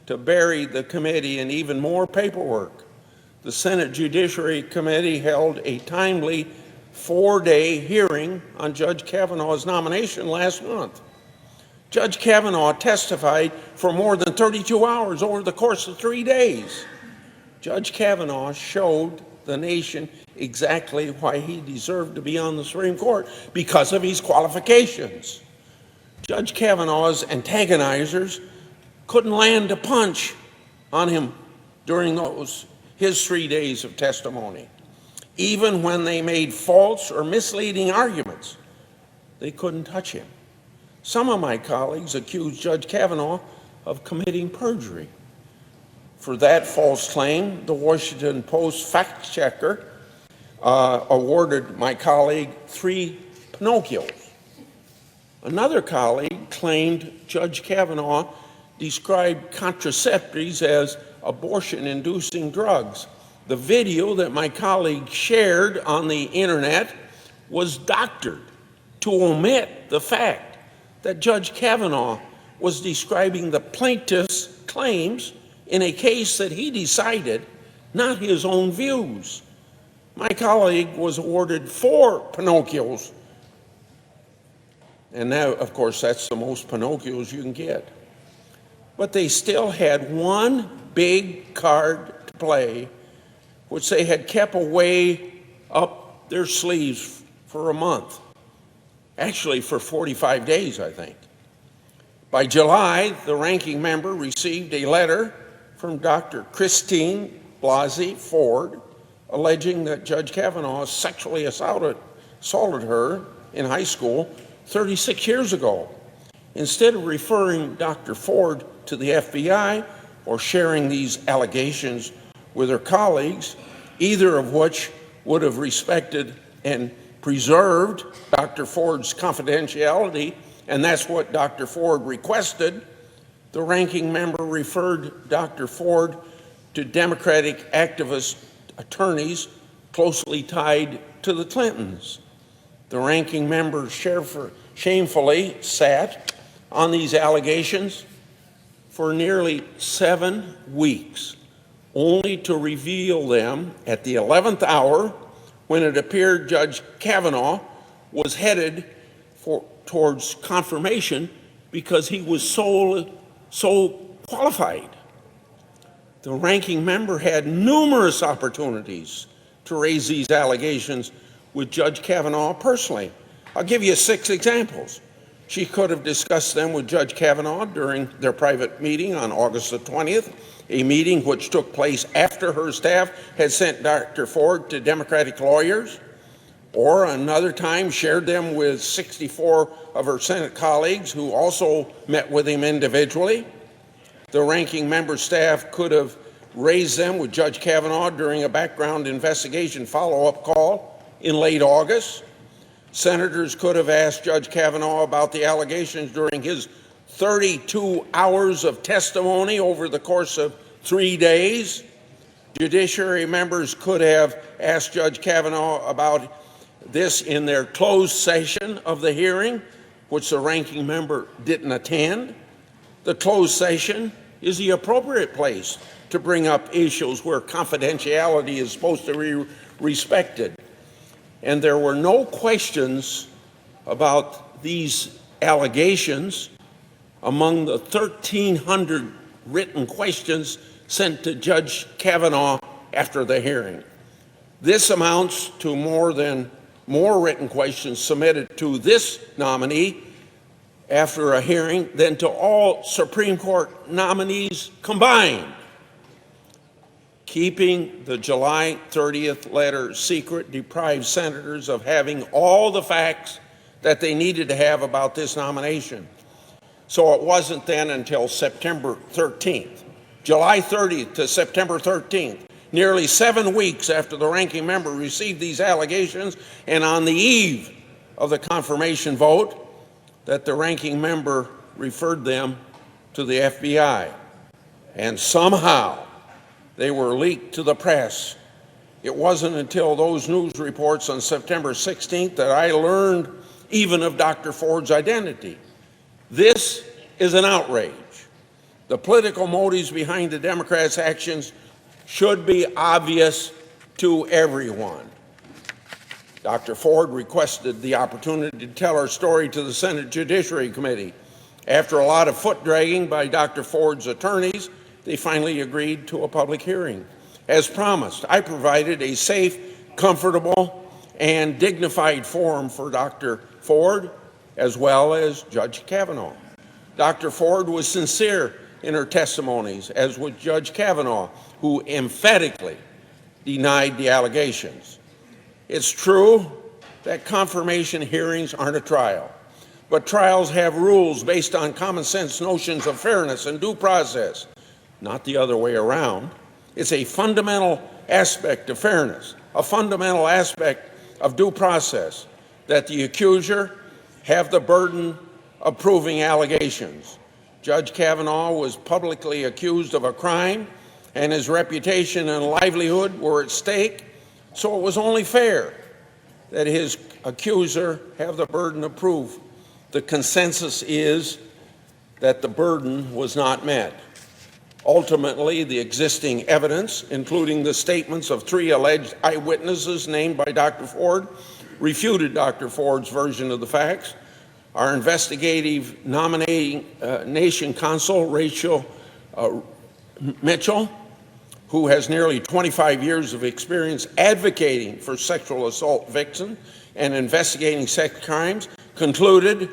to bury the committee in even more paperwork. The Senate Judiciary Committee held a timely 4-day hearing on Judge Kavanaugh's nomination last month. Judge Kavanaugh testified for more than 32 hours over the course of 3 days. Judge Kavanaugh showed the nation exactly why he deserved to be on the Supreme Court, because of his qualifications. Judge Kavanaugh's antagonizers couldn't land a punch on him during his 3 days of testimony. Even when they made false or misleading arguments, they couldn't touch him. Some of my colleagues accused Judge Kavanaugh of committing perjury. For that false claim, the Washington Post fact checker awarded my colleague 3 Pinocchios. Another colleague claimed Judge Kavanaugh described contraceptives as abortion-inducing drugs. The video that my colleague shared on the internet was doctored to omit the fact that Judge Kavanaugh was describing the plaintiff's claims in a case that he decided, not his own views. My colleague was awarded 4 Pinocchios. And now, of course, that's the most Pinocchios you can get. But they still had one big card to play, which they had kept away up their sleeves for a month. Actually, for 45 days, I think. By July, the ranking member received a letter from Dr. Christine Blasey Ford alleging that Judge Kavanaugh sexually assaulted her in high school 36 years ago. Instead of referring Dr. Ford to the FBI or sharing these allegations with her colleagues, either of which would have respected and preserved Dr. Ford's confidentiality, and that's what Dr. Ford requested, the ranking member referred Dr. Ford to Democratic activist attorneys closely tied to the Clintons. The ranking member shamefully sat on these allegations for nearly 7 weeks, only to reveal them at the 11th hour when it appeared Judge Kavanaugh was headed towards confirmation because he was so qualified. The ranking member had numerous opportunities to raise these allegations with Judge Kavanaugh personally. I'll give you 6 examples. She could have discussed them with Judge Kavanaugh during their private meeting on August the 20th, a meeting which took place after her staff had sent Dr. Ford to Democratic lawyers, or another time shared them with 64 of her Senate colleagues who also met with him individually. The ranking member staff could have raised them with Judge Kavanaugh during a background investigation follow-up call in late August. Senators could have asked Judge Kavanaugh about the allegations during his 32 hours of testimony over the course of 3 days. Judiciary members could have asked Judge Kavanaugh about this in their closed session of the hearing, which the ranking member didn't attend. The closed session is the appropriate place to bring up issues where confidentiality is supposed to be respected. And there were no questions about these allegations among the 1,300 written questions sent to Judge Kavanaugh after the hearing. This amounts to more written questions submitted to this nominee after a hearing than to all Supreme Court nominees combined. Keeping the July 30th letter secret deprived senators of having all the facts that they needed to have about this nomination. So it wasn't then until September 13th, July 30th to September 13th, nearly 7 weeks after the ranking member received these allegations and on the eve of the confirmation vote, that the ranking member referred them to the FBI. And somehow they were leaked to the press. It wasn't until those news reports on September 16th that I learned even of Dr. Ford's identity. This is an outrage. The political motives behind the Democrats' actions should be obvious to everyone. Dr. Ford requested the opportunity to tell her story to the Senate Judiciary Committee. After a lot of foot-dragging by Dr. Ford's attorneys, they finally agreed to a public hearing. As promised, I provided a safe, comfortable, and dignified forum for Dr. Ford, as well as Judge Kavanaugh. Dr. Ford was sincere in her testimonies, as was Judge Kavanaugh, who emphatically denied the allegations. It's true that confirmation hearings aren't a trial, but trials have rules based on common sense notions of fairness and due process, not the other way around. It's a fundamental aspect of fairness, a fundamental aspect of due process, that the accuser have the burden of proving allegations. Judge Kavanaugh was publicly accused of a crime, and his reputation and livelihood were at stake, so it was only fair that his accuser have the burden of proof. The consensus is that the burden was not met. Ultimately, the existing evidence, including the statements of 3 alleged eyewitnesses named by Dr. Ford, refuted Dr. Ford's version of the facts. Our investigative nomination counsel, Rachel Mitchell, who has nearly 25 years of experience advocating for sexual assault victims and investigating sex crimes, concluded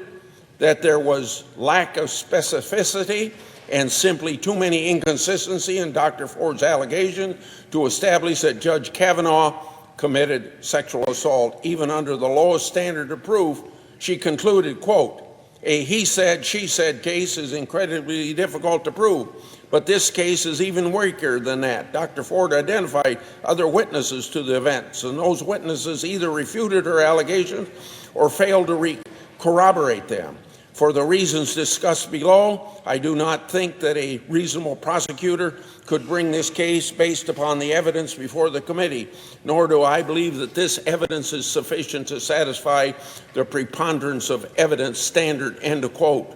that there was lack of specificity and simply too many inconsistencies in Dr. Ford's allegation to establish that Judge Kavanaugh committed sexual assault, even under the lowest standard of proof. She concluded, quote, "A he said, she said case is incredibly difficult to prove, but this case is even weaker than that. Dr. Ford identified other witnesses to the events, and those witnesses either refuted her allegations or failed to corroborate them. For the reasons discussed below, I do not think that a reasonable prosecutor could bring this case based upon the evidence before the committee, nor do I believe that this evidence is sufficient to satisfy the preponderance of evidence standard," end of quote.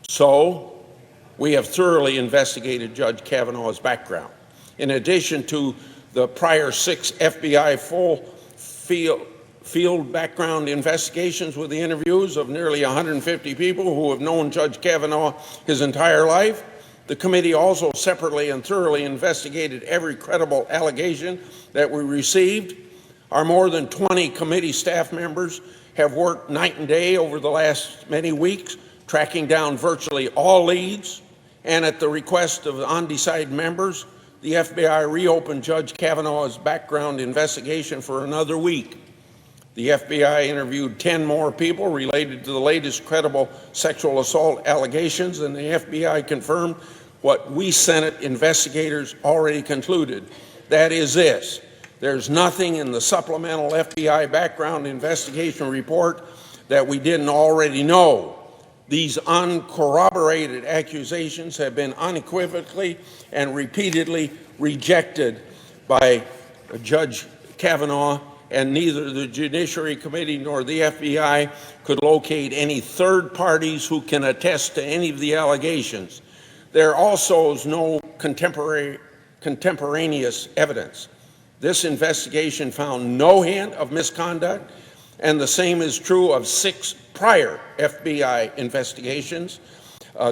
So, we have thoroughly investigated Judge Kavanaugh's background. In addition to the prior 6 FBI full field background investigations with the interviews of nearly 150 people who have known Judge Kavanaugh his entire life, the committee also separately and thoroughly investigated every credible allegation that we received. Our more than 20 committee staff members have worked night and day over the last many weeks, tracking down virtually all leads, and at the request of undecided members, the FBI reopened Judge Kavanaugh's background investigation for another week. The FBI interviewed 10 more people related to the latest credible sexual assault allegations, and the FBI confirmed what we Senate investigators already concluded. That is this: there's nothing in the supplemental FBI background investigation report that we didn't already know. These uncorroborated accusations have been unequivocally and repeatedly rejected by Judge Kavanaugh, and neither the Judiciary Committee nor the FBI could locate any third parties who can attest to any of the allegations. There also is no contemporaneous evidence. This investigation found no hint of misconduct, and the same is true of 6 prior FBI investigations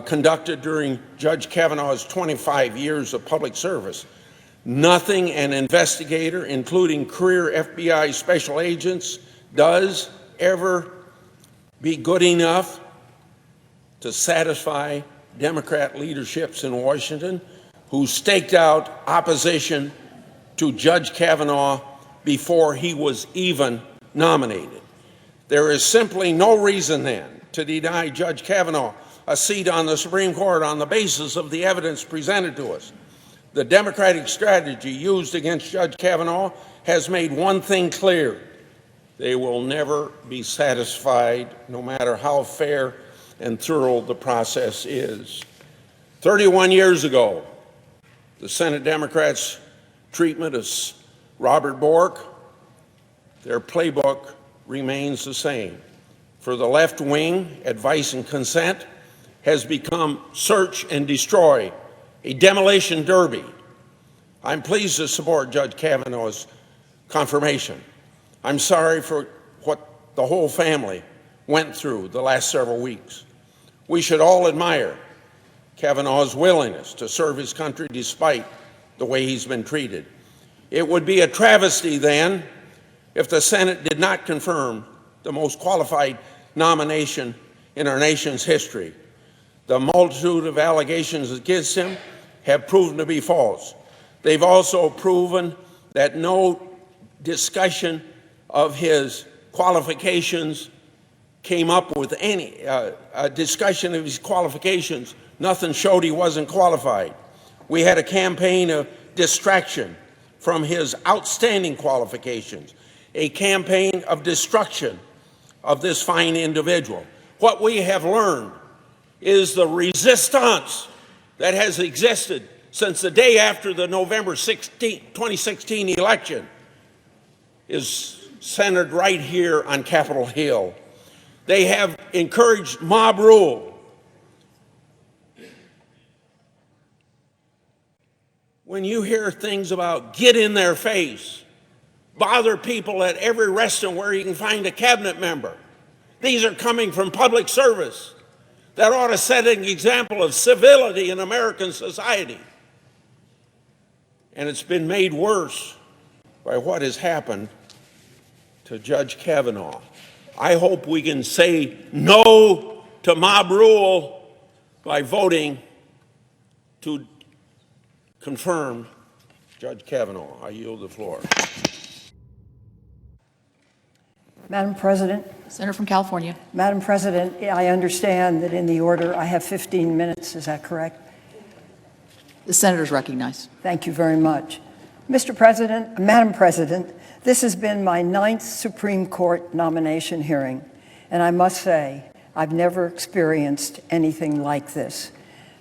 conducted during Judge Kavanaugh's 25 years of public service. Nothing an investigator, including career FBI special agents, does ever be good enough to satisfy Democrat leaderships in Washington, who staked out opposition to Judge Kavanaugh before he was even nominated. There is simply no reason then to deny Judge Kavanaugh a seat on the Supreme Court on the basis of the evidence presented to us. The Democratic strategy used against Judge Kavanaugh has made one thing clear: they will never be satisfied, no matter how fair and thorough the process is. 31 years ago, the Senate Democrats' treatment of Robert Bork, their playbook remains the same. For the left wing, advice and consent has become search and destroy, a demolition derby. I'm pleased to support Judge Kavanaugh's confirmation. I'm sorry for what the whole family went through the last several weeks. We should all admire Kavanaugh's willingness to serve his country despite the way he's been treated. It would be a travesty then if the Senate did not confirm the most qualified nomination in our nation's history. The multitude of allegations against him have proven to be false. They've also proven that no discussion of his qualifications came up with any discussion of his qualifications. Nothing showed he wasn't qualified. We had a campaign of distraction from his outstanding qualifications, a campaign of destruction of this fine individual. What we have learned is the resistance that has existed since the day after the November 16, 2016 election is centered right here on Capitol Hill. They have encouraged mob rule. When you hear things about get in their face, bother people at every restaurant where you can find a cabinet member, these are coming from public service that ought to set an example of civility in American society. And it's been made worse by what has happened to Judge Kavanaugh. I hope we can say no to mob rule by voting to confirm Judge Kavanaugh. I yield the floor. Madam President. Senator from California. Madam President, I understand that in the order I have 15 minutes. Is that correct? The senator's recognized. Thank you very much. Mr. President, Madam President, this has been my 9th Supreme Court nomination hearing, and I must say, I've never experienced anything like this.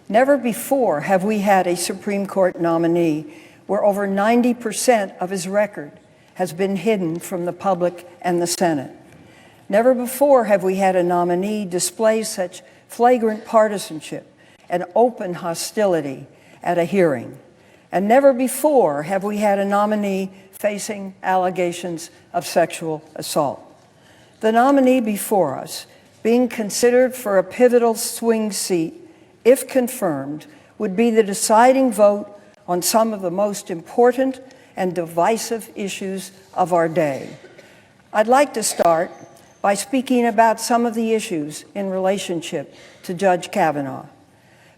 Never before have we had a Supreme Court nominee where over 90% of his record has been hidden from the public and the Senate. Never before have we had a nominee display such flagrant partisanship and open hostility at a hearing. And never before have we had a nominee facing allegations of sexual assault. The nominee before us, being considered for a pivotal swing seat, if confirmed, would be the deciding vote on some of the most important and divisive issues of our day. I'd like to start by speaking about some of the issues in relationship to Judge Kavanaugh.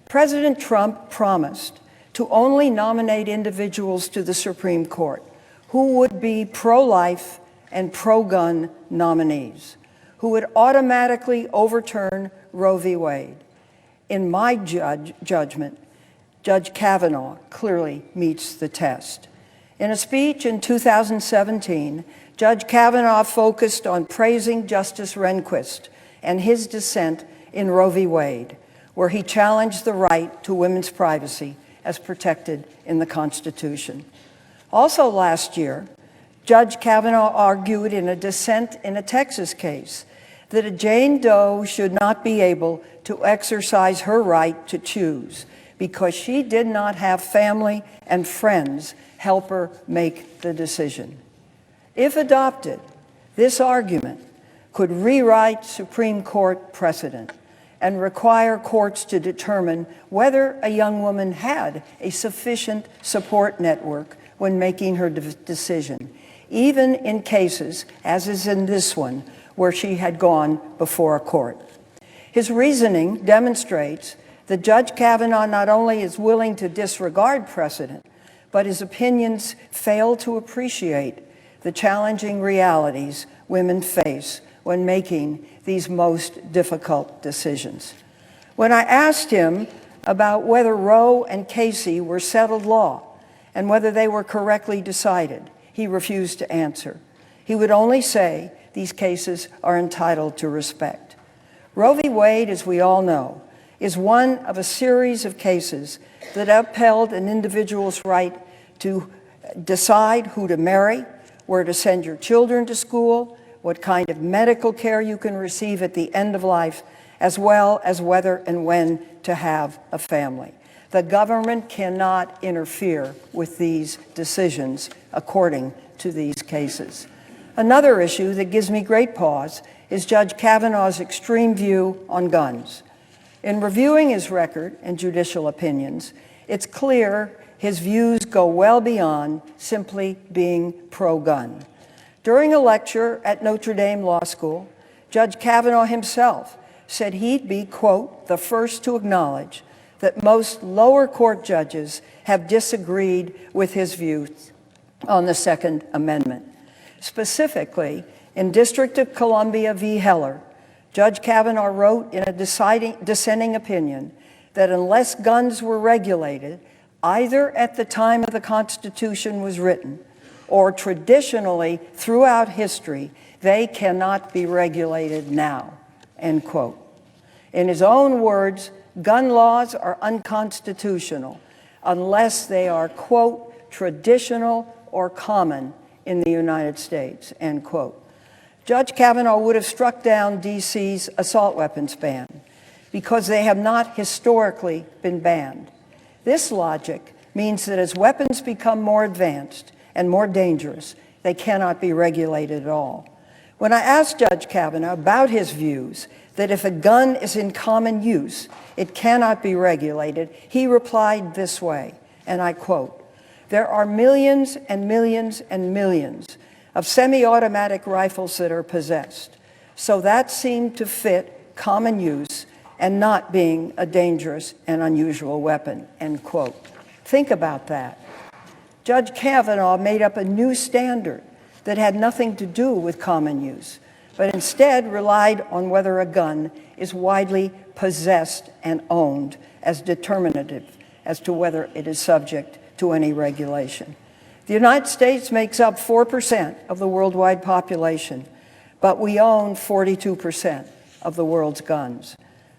President Trump promised to only nominate individuals to the Supreme Court who would be pro-life and pro-gun nominees, who would automatically overturn Roe v. Wade. In my judgment, Judge Kavanaugh clearly meets the test. In a speech in 2017, Judge Kavanaugh focused on praising Justice Rehnquist and his dissent in Roe v. Wade, where he challenged the right to women's privacy as protected in the Constitution. Also last year, Judge Kavanaugh argued in a dissent in a Texas case that a Jane Doe should not be able to exercise her right to choose because she did not have family and friends help her make the decision. If adopted, this argument could rewrite Supreme Court precedent and require courts to determine whether a young woman had a sufficient support network when making her decision, even in cases, as is in this one, where she had gone before a court. His reasoning demonstrates that Judge Kavanaugh not only is willing to disregard precedent, but his opinions fail to appreciate the challenging realities women face when making these most difficult decisions. When I asked him about whether Roe and Casey were settled law and whether they were correctly decided, he refused to answer. He would only say these cases are entitled to respect. Roe v. Wade, as we all know, is one of a series of cases that upheld an individual's right to decide who to marry, where to send your children to school, what kind of medical care you can receive at the end of life, as well as whether and when to have a family. The government cannot interfere with these decisions according to these cases. Another issue that gives me great pause is Judge Kavanaugh's extreme view on guns. In reviewing his record and judicial opinions, it's clear his views go well beyond simply being pro-gun. During a lecture at Notre Dame Law School, Judge Kavanaugh himself said he'd be, quote, the first to acknowledge that most lower court judges have disagreed with his views on the Second Amendment. Specifically, in District of Columbia v. Heller, Judge Kavanaugh wrote in a dissenting opinion that unless guns were regulated, either at the time of the Constitution was written or traditionally throughout history, they cannot be regulated now, end quote. In his own words, gun laws are unconstitutional unless they are, quote, traditional or common in the United States, end quote. Judge Kavanaugh would have struck down D.C.'s assault weapons ban because they have not historically been banned. This logic means that as weapons become more advanced and more dangerous, they cannot be regulated at all. When I asked Judge Kavanaugh about his views that if a gun is in common use, it cannot be regulated, he replied this way, and I quote, "There are millions and millions and millions of semi-automatic rifles that are possessed, so that seemed to fit common use and not being a dangerous and unusual weapon," end quote. Think about that. Judge Kavanaugh made up a new standard that had nothing to do with common use, but instead relied on whether a gun is widely possessed and owned as determinative as to whether it is subject to any regulation. The United States makes up 4% of the worldwide population, but we own 42% of the world's guns.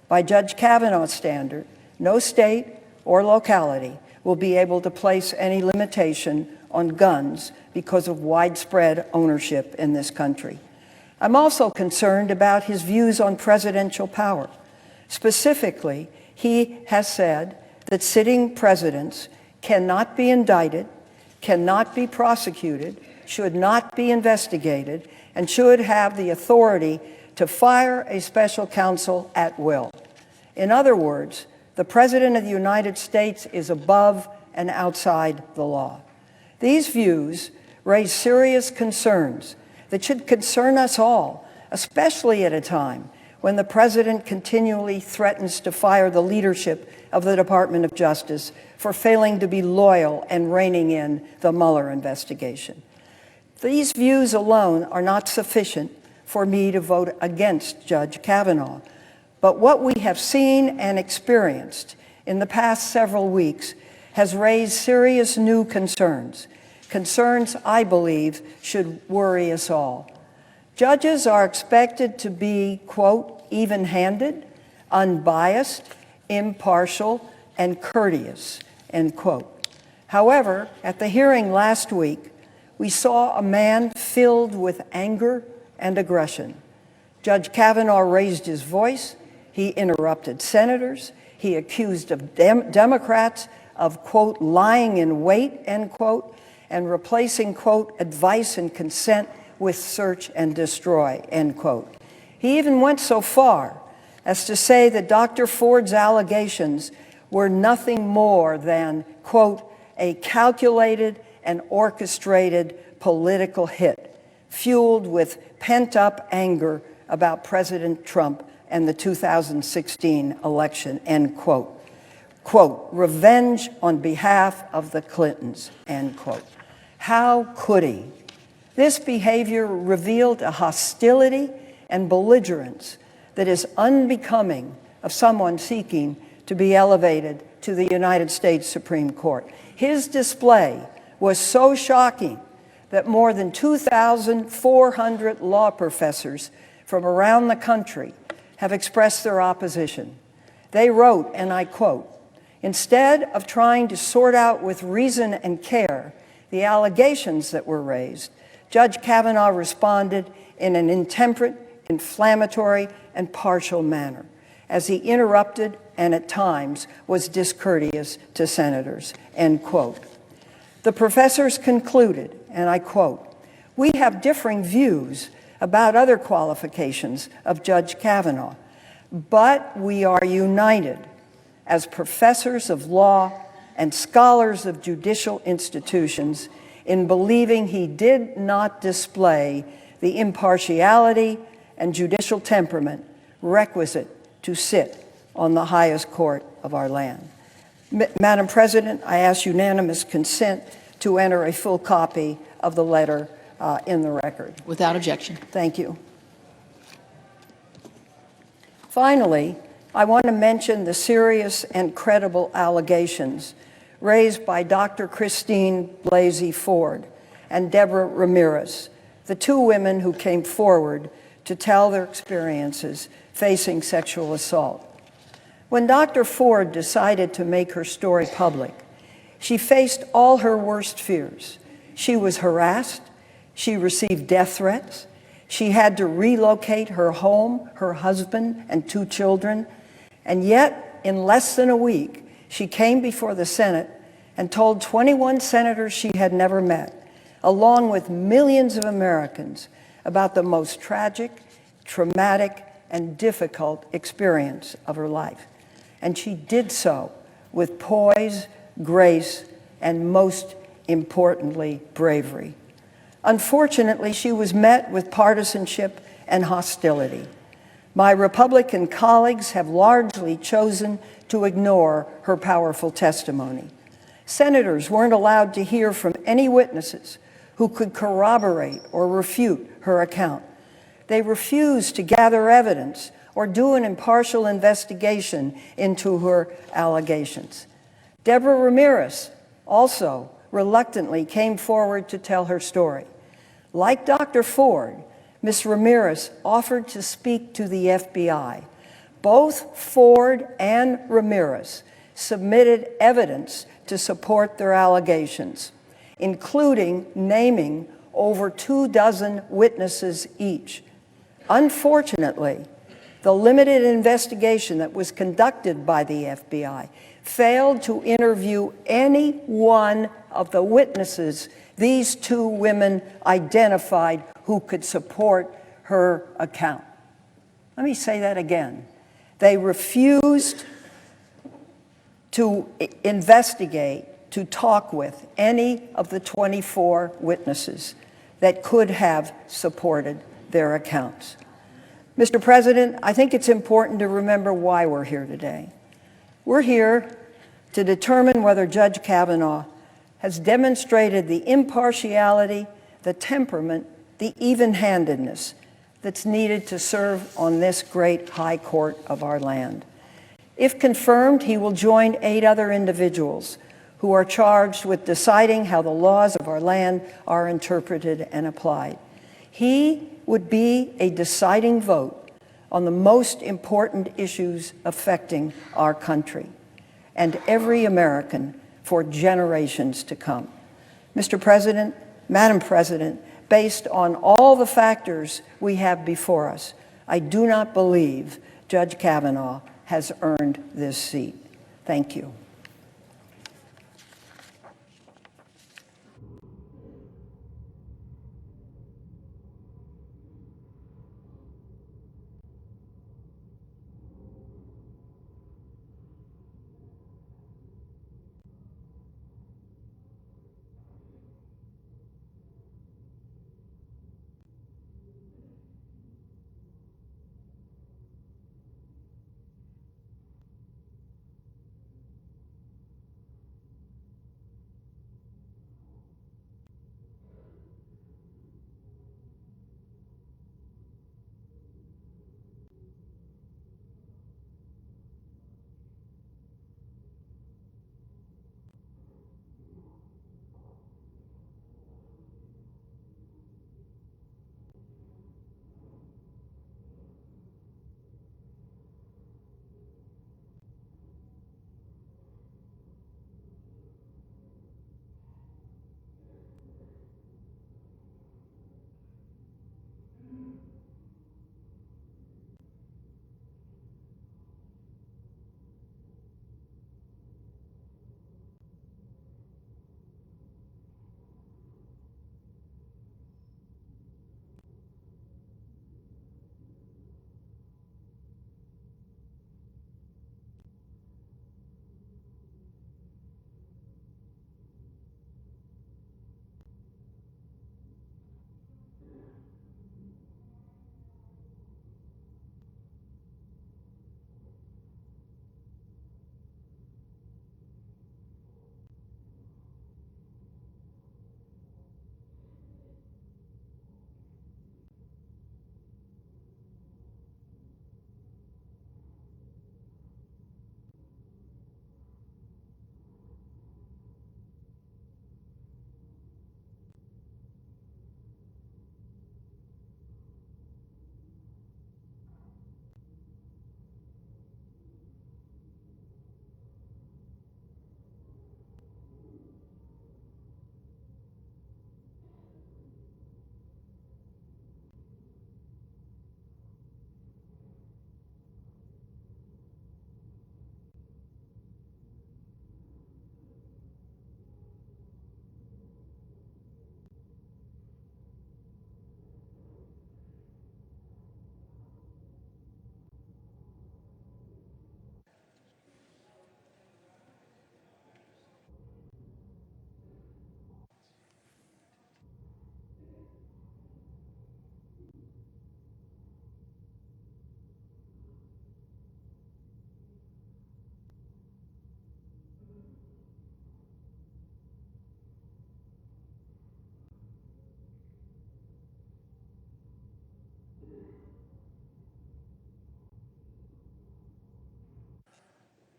By Judge Kavanaugh's standard, no state or locality will be able to place any limitation on guns because of widespread ownership in this country. I'm also concerned about his views on presidential power. Specifically, he has said that sitting presidents cannot be indicted, cannot be prosecuted, should not be investigated, and should have the authority to fire a special counsel at will. In other words, the President of the United States is above and outside the law. These views raise serious concerns that should concern us all, especially at a time when the President continually threatens to fire the leadership of the Department of Justice for failing to be loyal and reining in the Mueller investigation. These views alone are not sufficient for me to vote against Judge Kavanaugh, but what we have seen and experienced in the past several weeks has raised serious new concerns, concerns I believe should worry us all. Judges are expected to be, quote, even-handed, unbiased, impartial, and courteous, end quote. However, at the hearing last week, we saw a man filled with anger and aggression. Judge Kavanaugh raised his voice, he interrupted senators, he accused of Democrats of, quote, lying in wait, end quote, and replacing, quote, advice and consent with search and destroy, end quote. He even went so far as to say that Dr. Ford's allegations were nothing more than, quote, a calculated and orchestrated political hit, fueled with pent-up anger about President Trump and the 2016 election, end quote. Quote, revenge on behalf of the Clintons, end quote. How could he? This behavior revealed a hostility and belligerence that is unbecoming of someone seeking to be elevated to the United States Supreme Court. His display was so shocking that more than 2,400 law professors from around the country have expressed their opposition. They wrote, and I quote, "Instead of trying to sort out with reason and care the allegations that were raised, Judge Kavanaugh responded in an intemperate, inflammatory, and partial manner. as he interrupted and at times was discourteous to senators, end quote. The professors concluded, and I quote, "We have differing views about other qualifications of Judge Kavanaugh, but we are united as professors of law and scholars of judicial institutions in believing he did not display the impartiality and judicial temperament requisite to sit on the highest court of our land." Madam President, I ask unanimous consent to enter a full copy of the letter in the record. Without objection. Thank you. Finally, I want to mention the serious and credible allegations raised by Dr. Christine Blasey Ford and Deborah Ramirez, the two women who came forward to tell their experiences facing sexual assault. When Dr. Ford decided to make her story public, she faced all her worst fears. She was harassed, she received death threats, she had to relocate her home, her husband, and 2 children, and yet, in less than a week, she came before the Senate and told 21 senators she had never met, along with millions of Americans, about the most tragic, traumatic, and difficult experience of her life. And she did so with poise, grace, and most importantly, bravery. Unfortunately, she was met with partisanship and hostility. My Republican colleagues have largely chosen to ignore her powerful testimony. Senators weren't allowed to hear from any witnesses who could corroborate or refute her account. They refused to gather evidence or do an impartial investigation into her allegations. Deborah Ramirez also reluctantly came forward to tell her story. Like Dr. Ford, Ms. Ramirez offered to speak to the FBI. Both Ford and Ramirez submitted evidence to support their allegations, including naming over 24 witnesses each. Unfortunately, the limited investigation that was conducted by the FBI failed to interview any one of the witnesses these 2 women identified who could support her account. Let me say that again. They refused to investigate, to talk with any of the 24 witnesses that could have supported their accounts. Mr. President, I think it's important to remember why we're here today. We're here to determine whether Judge Kavanaugh has demonstrated the impartiality, the temperament, the even-handedness that's needed to serve on this great high court of our land. If confirmed, he will join 8 other individuals who are charged with deciding how the laws of our land are interpreted and applied. He would be a deciding vote on the most important issues affecting our country and every American for generations to come. Mr. President, Madam President, based on all the factors we have before us, I do not believe Judge Kavanaugh has earned this seat. Thank you.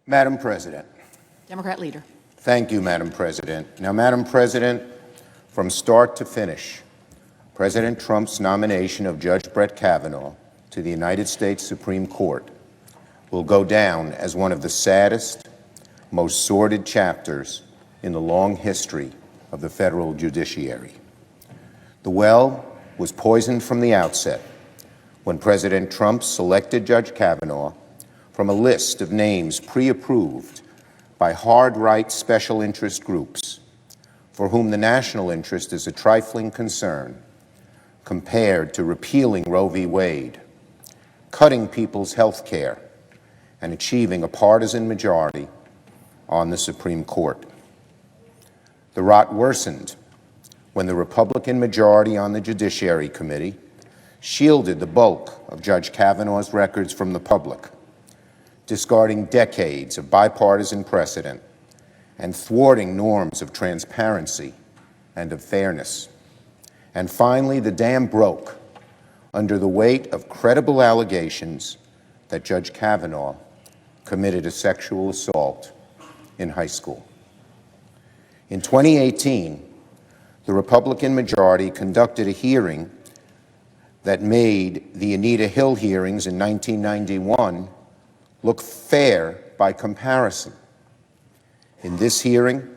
Madam President. Democrat leader. Thank you, Madam President. Now, Madam President, from start to finish, President Trump's nomination of Judge Brett Kavanaugh to the United States Supreme Court will go down as one of the saddest, most sordid chapters in the long history of the federal judiciary. The well was poisoned from the outset when President Trump selected Judge Kavanaugh from a list of names pre-approved by hard-right special interest groups for whom the national interest is a trifling concern compared to repealing Roe v. Wade, cutting people's health care, and achieving a partisan majority on the Supreme Court. The rot worsened when the Republican majority on the Judiciary Committee shielded the bulk of Judge Kavanaugh's records from the public, discarding decades of bipartisan precedent and thwarting norms of transparency and of fairness. And finally, the dam broke under the weight of credible allegations that Judge Kavanaugh committed a sexual assault in high school. In 2018, the Republican majority conducted a hearing that made the Anita Hill hearings in 1991 look fair by comparison. In this hearing,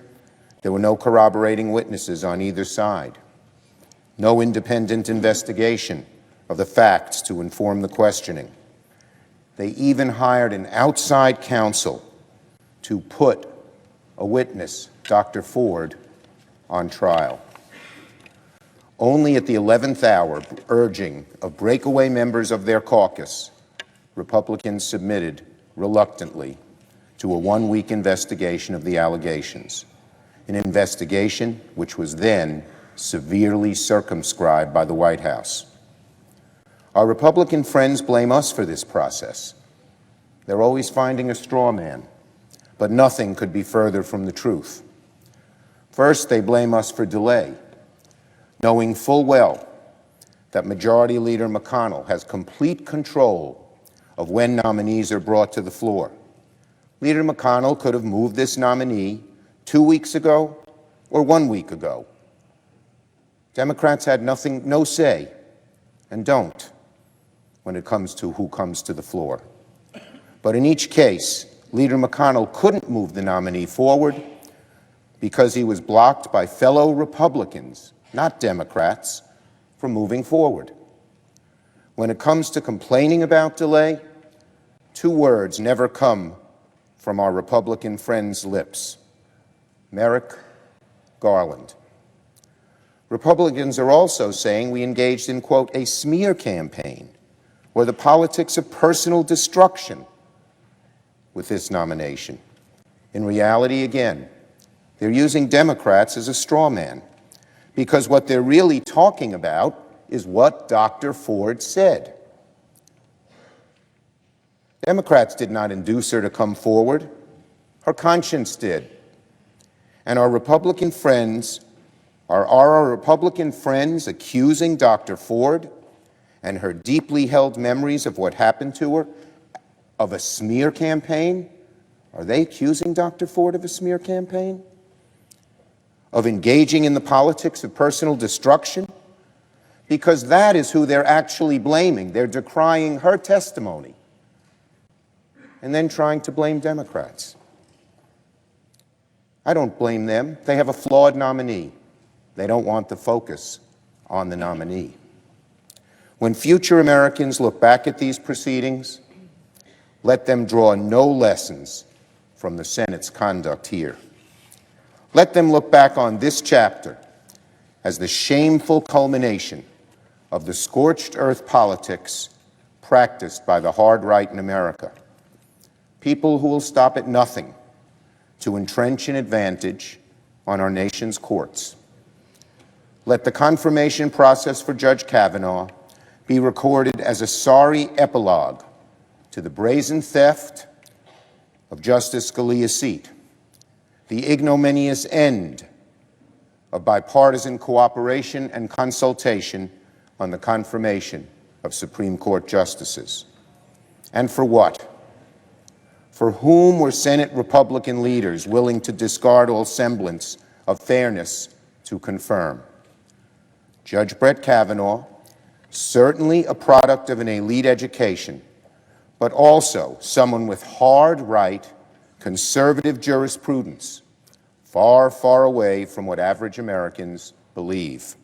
there were no corroborating witnesses on either side, no independent investigation of the facts to inform the questioning. They even hired an outside counsel to put a witness, Dr. Ford, on trial. Only at the 11th hour, urging of breakaway members of their caucus, Republicans submitted reluctantly to a one-week investigation of the allegations, an investigation which was then severely circumscribed by the White House. Our Republican friends blame us for this process. They're always finding a straw man, but nothing could be further from the truth. First, they blame us for delay, knowing full well that Majority Leader McConnell has complete control of when nominees are brought to the floor. Leader McConnell could have moved this nominee 2 weeks ago or 1 week ago. Democrats had no say, and don't, when it comes to who comes to the floor. But in each case, Leader McConnell couldn't move the nominee forward because he was blocked by fellow Republicans, not Democrats, from moving forward. When it comes to complaining about delay, two words never come from our Republican friends' lips: Merrick Garland. Republicans are also saying we engaged in, quote, a smear campaign or the politics of personal destruction with this nomination. In reality, again, they're using Democrats as a straw man because what they're really talking about is what Dr. Ford said. Democrats did not induce her to come forward. Her conscience did. And our Republican friends, are our Republican friends accusing Dr. Ford and her deeply held memories of what happened to her of a smear campaign? Are they accusing Dr. Ford of a smear campaign? Of engaging in the politics of personal destruction? Because that is who they're actually blaming. They're decrying her testimony and then trying to blame Democrats. I don't blame them. They have a flawed nominee. They don't want the focus on the nominee. When future Americans look back at these proceedings, let them draw no lessons from the Senate's conduct here. Let them look back on this chapter as the shameful culmination of the scorched earth politics practiced by the hard right in America. People who will stop at nothing to entrench an advantage on our nation's courts. Let the confirmation process for Judge Kavanaugh be recorded as a sorry epilogue to the brazen theft of Justice Scalia's seat, the ignominious end of bipartisan cooperation and consultation on the confirmation of Supreme Court justices. And for what? For whom were Senate Republican leaders willing to discard all semblance of fairness to confirm? Judge Brett Kavanaugh, certainly a product of an elite education, but also someone with hard right, conservative jurisprudence, far, far away from what average Americans believe.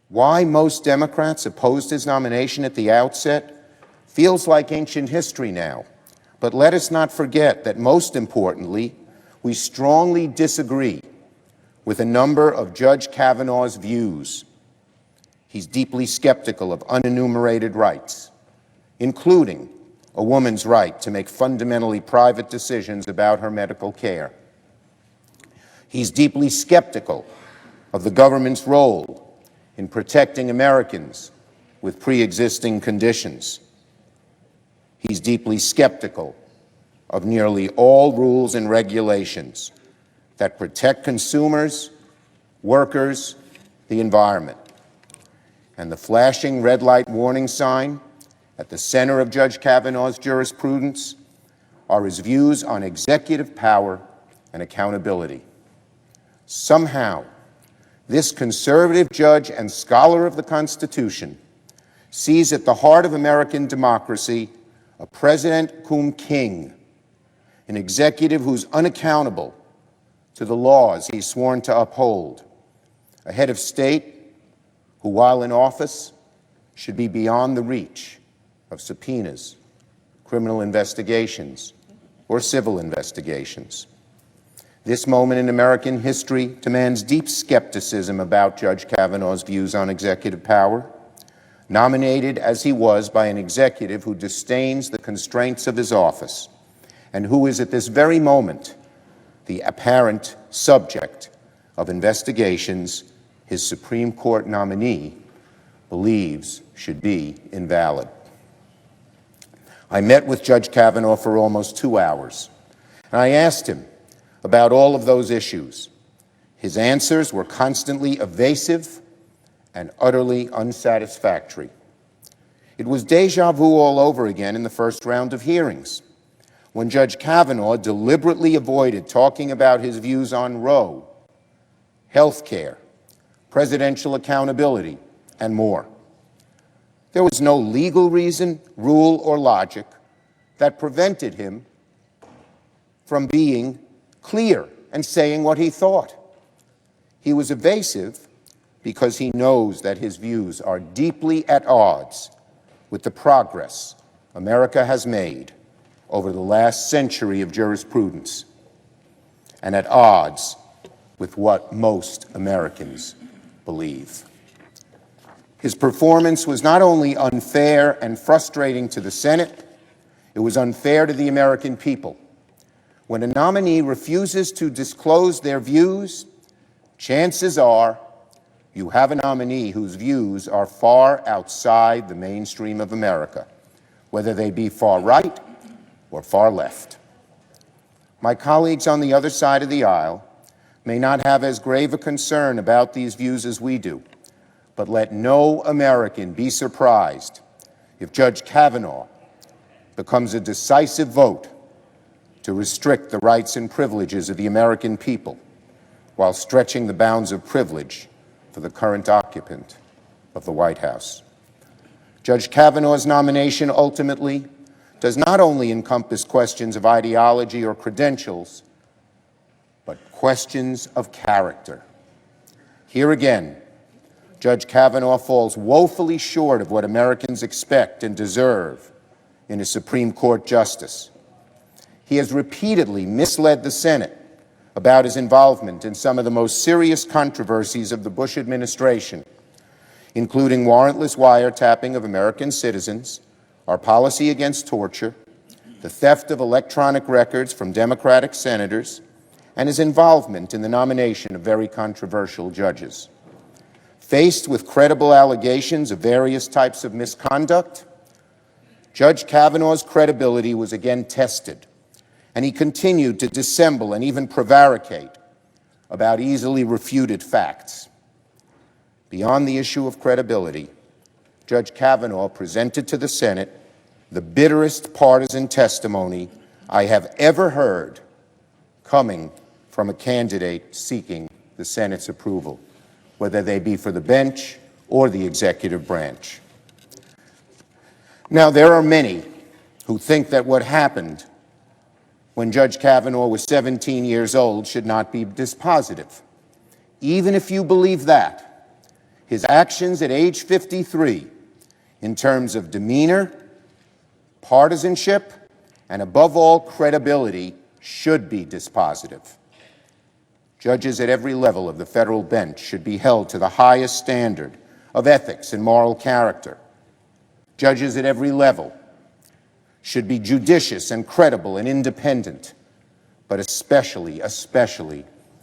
Why most Democrats opposed his nomination at the outset feels like ancient history now. But let us not forget that, most importantly, we strongly disagree with a number of Judge Kavanaugh's views. He's deeply skeptical of unenumerated rights, including a woman's right to make fundamentally private decisions about her medical care. He's deeply skeptical of the government's role in protecting Americans with pre-existing conditions. He's deeply skeptical of nearly all rules and regulations that protect consumers, workers, the environment. And the flashing red light warning sign at the center of Judge Kavanaugh's jurisprudence are his views on executive power and accountability. Somehow, this conservative judge and scholar of the Constitution sees at the heart of American democracy a president cum king, an executive who's unaccountable to the laws he's sworn to uphold, a head of state who, while in office, should be beyond the reach of subpoenas, criminal investigations, or civil investigations. This moment in American history demands deep skepticism about Judge Kavanaugh's views on executive power, nominated as he was by an executive who disdains the constraints of his office and who is at this very moment the apparent subject of investigations his Supreme Court nominee believes should be invalid. I met with Judge Kavanaugh for almost 2 hours, and I asked him about all of those issues. His answers were constantly evasive and utterly unsatisfactory. It was deja vu all over again in the first round of hearings, when Judge Kavanaugh deliberately avoided talking about his views on Roe, health care, presidential accountability, and more. There was no legal reason, rule, or logic that prevented him from being clear and saying what he thought. He was evasive because he knows that his views are deeply at odds with the progress America has made over the last century of jurisprudence, and at odds with what most Americans believe. His performance was not only unfair and frustrating to the Senate, it was unfair to the American people. When a nominee refuses to disclose their views, chances are you have a nominee whose views are far outside the mainstream of America, whether they be far right or far left. My colleagues on the other side of the aisle may not have as grave a concern about these views as we do, but let no American be surprised if Judge Kavanaugh becomes a decisive vote to restrict the rights and privileges of the American people while stretching the bounds of privilege for the current occupant of the White House. Judge Kavanaugh's nomination ultimately does not only encompass questions of ideology or credentials, but questions of character. Here again, Judge Kavanaugh falls woefully short of what Americans expect and deserve in a Supreme Court justice. He has repeatedly misled the Senate about his involvement in some of the most serious controversies of the Bush administration, including warrantless wiretapping of American citizens, our policy against torture, the theft of electronic records from Democratic senators, and his involvement in the nomination of very controversial judges. Faced with credible allegations of various types of misconduct, Judge Kavanaugh's credibility was again tested, and he continued to dissemble and even prevaricate about easily refuted facts. Beyond the issue of credibility, Judge Kavanaugh presented to the Senate the bitterest partisan testimony I have ever heard coming from a candidate seeking the Senate's approval, whether they be for the bench or the executive branch. Now, there are many who think that what happened when Judge Kavanaugh was 17 years old should not be dispositive. Even if you believe that, his actions at age 53, in terms of demeanor, partisanship, and above all, credibility, should be dispositive. Judges at every level of the federal bench should be held to the highest standard of ethics and moral character. Judges at every level should be judicious and credible and independent, but especially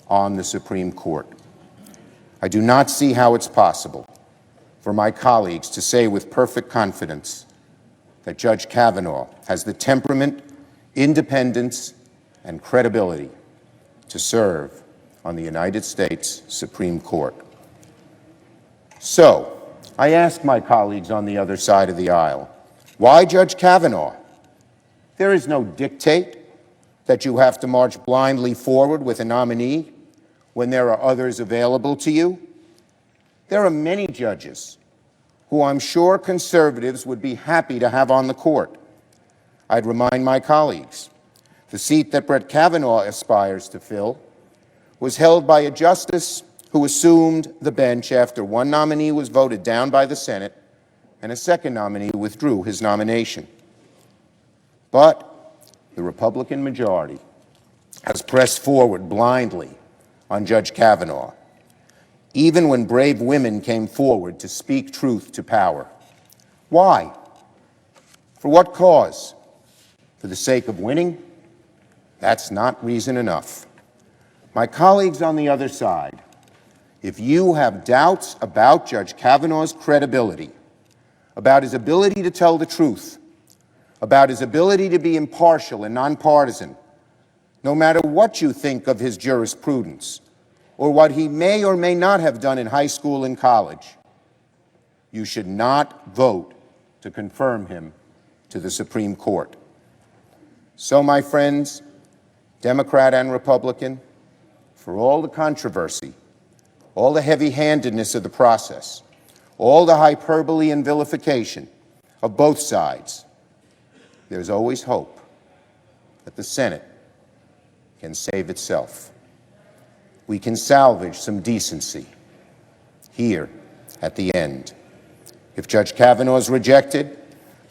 on the Supreme Court. I do not see how it's possible for my colleagues to say with perfect confidence that Judge Kavanaugh has the temperament, independence, and credibility to serve on the United States Supreme Court. So, I ask my colleagues on the other side of the aisle, why Judge Kavanaugh? There is no dictate that you have to march blindly forward with a nominee when there are others available to you. There are many judges who I'm sure conservatives would be happy to have on the court. I'd remind my colleagues, the seat that Brett Kavanaugh aspires to fill was held by a justice who assumed the bench after one nominee was voted down by the Senate and a second nominee withdrew his nomination. But the Republican majority has pressed forward blindly on Judge Kavanaugh, even when brave women came forward to speak truth to power. Why? For what cause? For the sake of winning? That's not reason enough. My colleagues on the other side, if you have doubts about Judge Kavanaugh's credibility, about his ability to tell the truth, about his ability to be impartial and nonpartisan, no matter what you think of his jurisprudence, or what he may or may not have done in high school and college, you should not vote to confirm him to the Supreme Court. So, my friends, Democrat and Republican, for all the controversy, all the heavy-handedness of the process, all the hyperbole and vilification of both sides, there's always hope that the Senate can save itself. We can salvage some decency here at the end. If Judge Kavanaugh is rejected,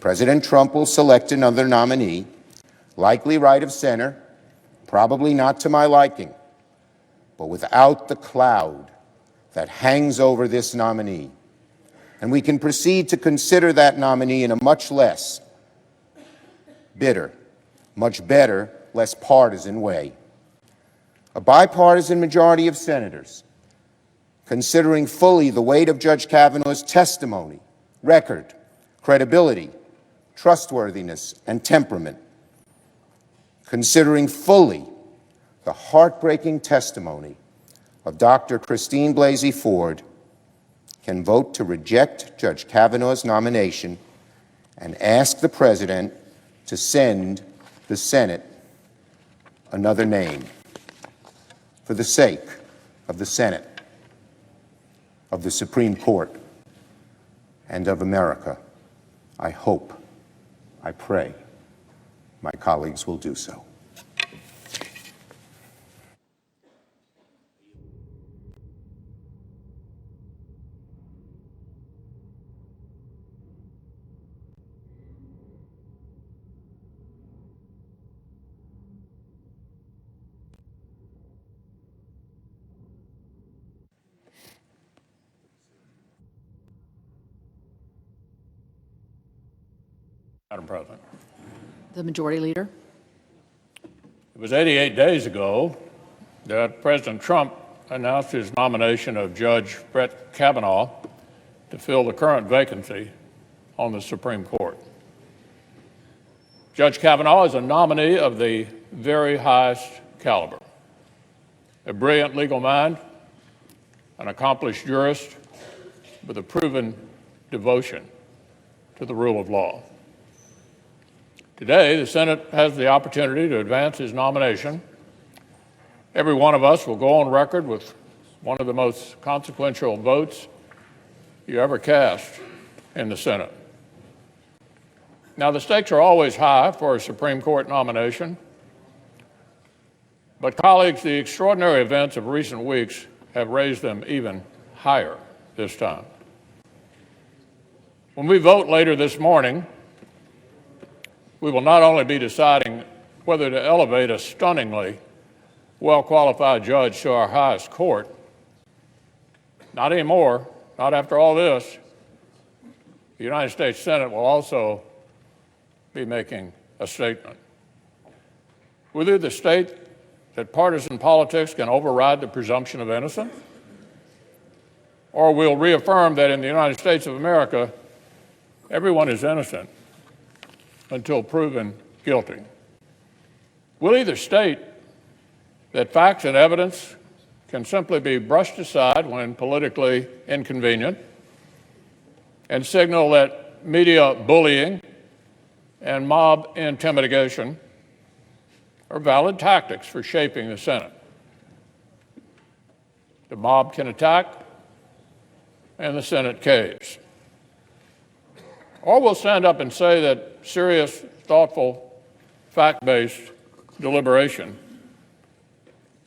President Trump will select another nominee, likely right of center, probably not to my liking, but without the cloud that hangs over this nominee. And we can proceed to consider that nominee in a much less bitter, much better, less partisan way. A bipartisan majority of senators, considering fully the weight of Judge Kavanaugh's testimony, record, credibility, trustworthiness, and temperament, considering fully the heartbreaking testimony of Dr. Christine Blasey Ford, can vote to reject Judge Kavanaugh's nomination and ask the President to send the Senate another name. For the sake of the Senate, of the Supreme Court, and of America, I hope, I pray, my colleagues will do so. Madam President. The Majority Leader. It was 88 days ago that President Trump announced his nomination of Judge Brett Kavanaugh to fill the current vacancy on the Supreme Court. Judge Kavanaugh is a nominee of the very highest caliber, a brilliant legal mind, an accomplished jurist with a proven devotion to the rule of law. Today, the Senate has the opportunity to advance his nomination. Every one of us will go on record with one of the most consequential votes you ever cast in the Senate. Now, the stakes are always high for a Supreme Court nomination, but colleagues, the extraordinary events of recent weeks have raised them even higher this time. When we vote later this morning, we will not only be deciding whether to elevate a stunningly well-qualified judge to our highest court. Not anymore, not after all this. The United States Senate will also be making a statement. We'll either state that partisan politics can override the presumption of innocence, or we'll reaffirm that in the United States of America, everyone is innocent until proven guilty. We'll either state that facts and evidence can simply be brushed aside when politically inconvenient, and signal that media bullying and mob intimidation are valid tactics for shaping the Senate. The mob can attack, and the Senate caves. Or we'll stand up and say that serious, thoughtful, fact-based deliberation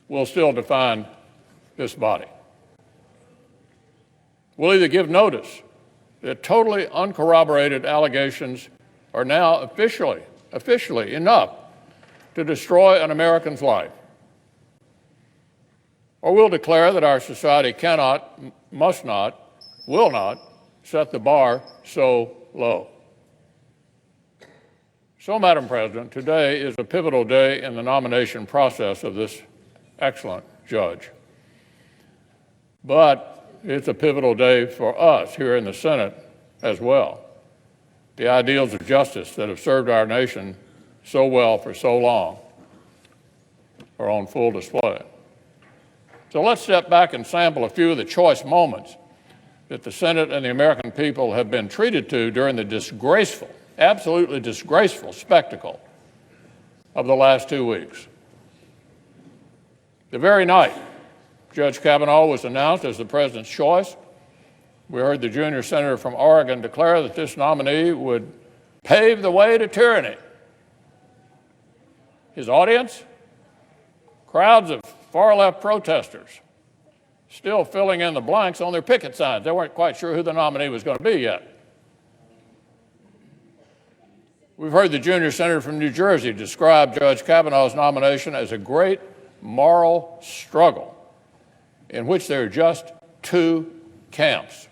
will still define this body. We'll either give notice that totally uncorroborated allegations are now officially enough to destroy an American's life, or we'll declare that our society cannot, must not, will not set the bar so low. So, Madam President, today is a pivotal day in the nomination process of this excellent judge. But it's a pivotal day for us here in the Senate as well. The ideals of justice that have served our nation so well for so long are on full display. So let's step back and sample a few of the choice moments that the Senate and the American people have been treated to during the disgraceful, absolutely disgraceful spectacle of the last 2 weeks. The very night Judge Kavanaugh was announced as the president's choice, we heard the junior senator from Oregon declare that this nominee would pave the way to tyranny. His audience? Crowds of far-left protesters still filling in the blanks on their picket signs. They weren't quite sure who the nominee was going to be yet. We've heard the junior senator from New Jersey describe Judge Kavanaugh's nomination as a great moral struggle in which there are just two camps.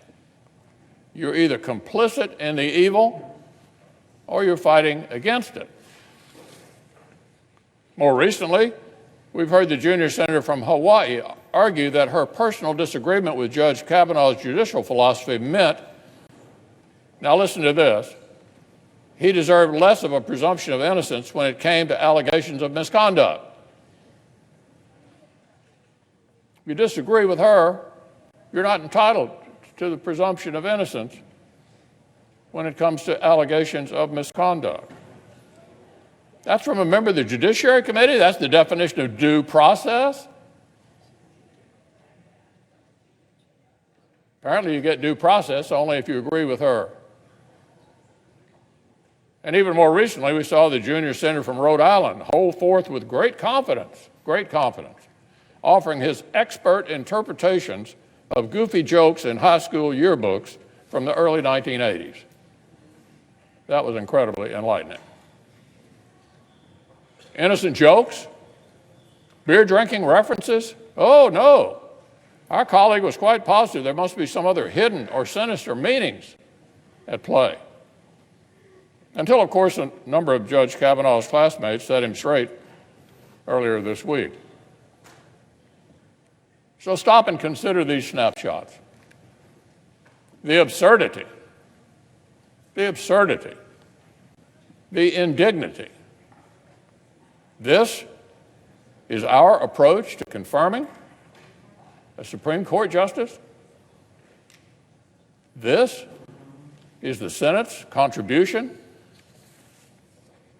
You're either complicit in the evil or you're fighting against it. More recently, we've heard the junior senator from Hawaii argue that her personal disagreement with Judge Kavanaugh's judicial philosophy meant, now listen to this, he deserved less of a presumption of innocence when it came to allegations of misconduct. If you disagree with her, you're not entitled to the presumption of innocence when it comes to allegations of misconduct. That's from a member of the Judiciary Committee? That's the definition of due process? Apparently you get due process only if you agree with her. And even more recently, we saw the junior senator from Rhode Island hold forth with great confidence, offering his expert interpretations of goofy jokes in high school yearbooks from the early 1980s. That was incredibly enlightening. Innocent jokes? Beer drinking references? Oh, no. Our colleague was quite positive there must be some other hidden or sinister meanings at play. Until, of course, a number of Judge Kavanaugh's classmates set him straight earlier this week. So stop and consider these snapshots. The absurdity, the indignity. This is our approach to confirming a Supreme Court justice. This is the Senate's contribution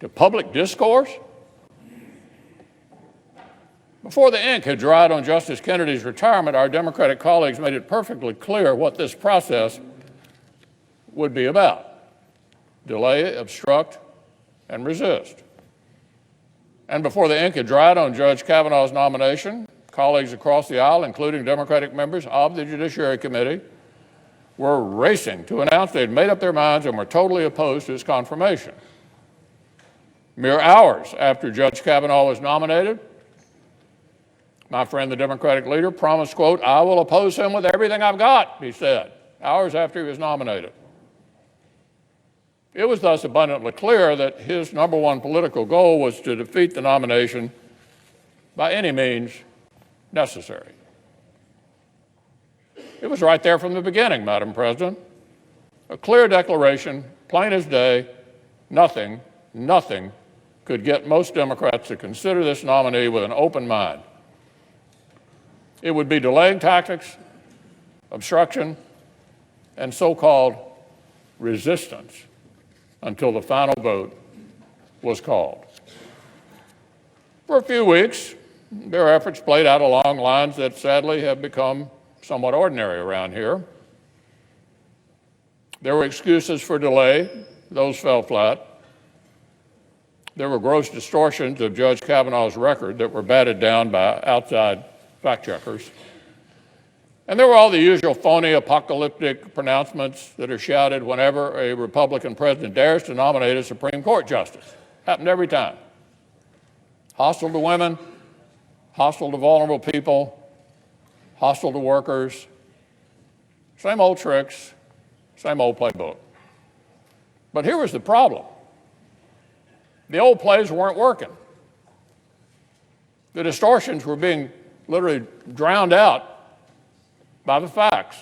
to public discourse? Before the ink had dried on Justice Kennedy's retirement, our Democratic colleagues made it perfectly clear what this process would be about: delay, obstruct, and resist. And before the ink had dried on Judge Kavanaugh's nomination, colleagues across the aisle, including Democratic members of the Judiciary Committee, were racing to announce they'd made up their minds and were totally opposed to his confirmation. Mere hours after Judge Kavanaugh was nominated, my friend, the Democratic leader, promised, quote, "I will oppose him with everything I've got," he said, hours after he was nominated. It was thus abundantly clear that his number one political goal was to defeat the nomination by any means necessary. It was right there from the beginning, Madam President. A clear declaration, plain as day. Nothing could get most Democrats to consider this nominee with an open mind. It would be delaying tactics, obstruction, and so-called resistance until the final vote was called. For a few weeks, their efforts played out along lines that sadly have become somewhat ordinary around here. There were excuses for delay. Those fell flat. There were gross distortions of Judge Kavanaugh's record that were batted down by outside fact checkers. And there were all the usual phony apocalyptic pronouncements that are shouted whenever a Republican president dares to nominate a Supreme Court justice. Happened every time. Hostile to women, hostile to vulnerable people, hostile to workers. Same old tricks, same old playbook. But here was the problem. The old plays weren't working. The distortions were being literally drowned out by the facts.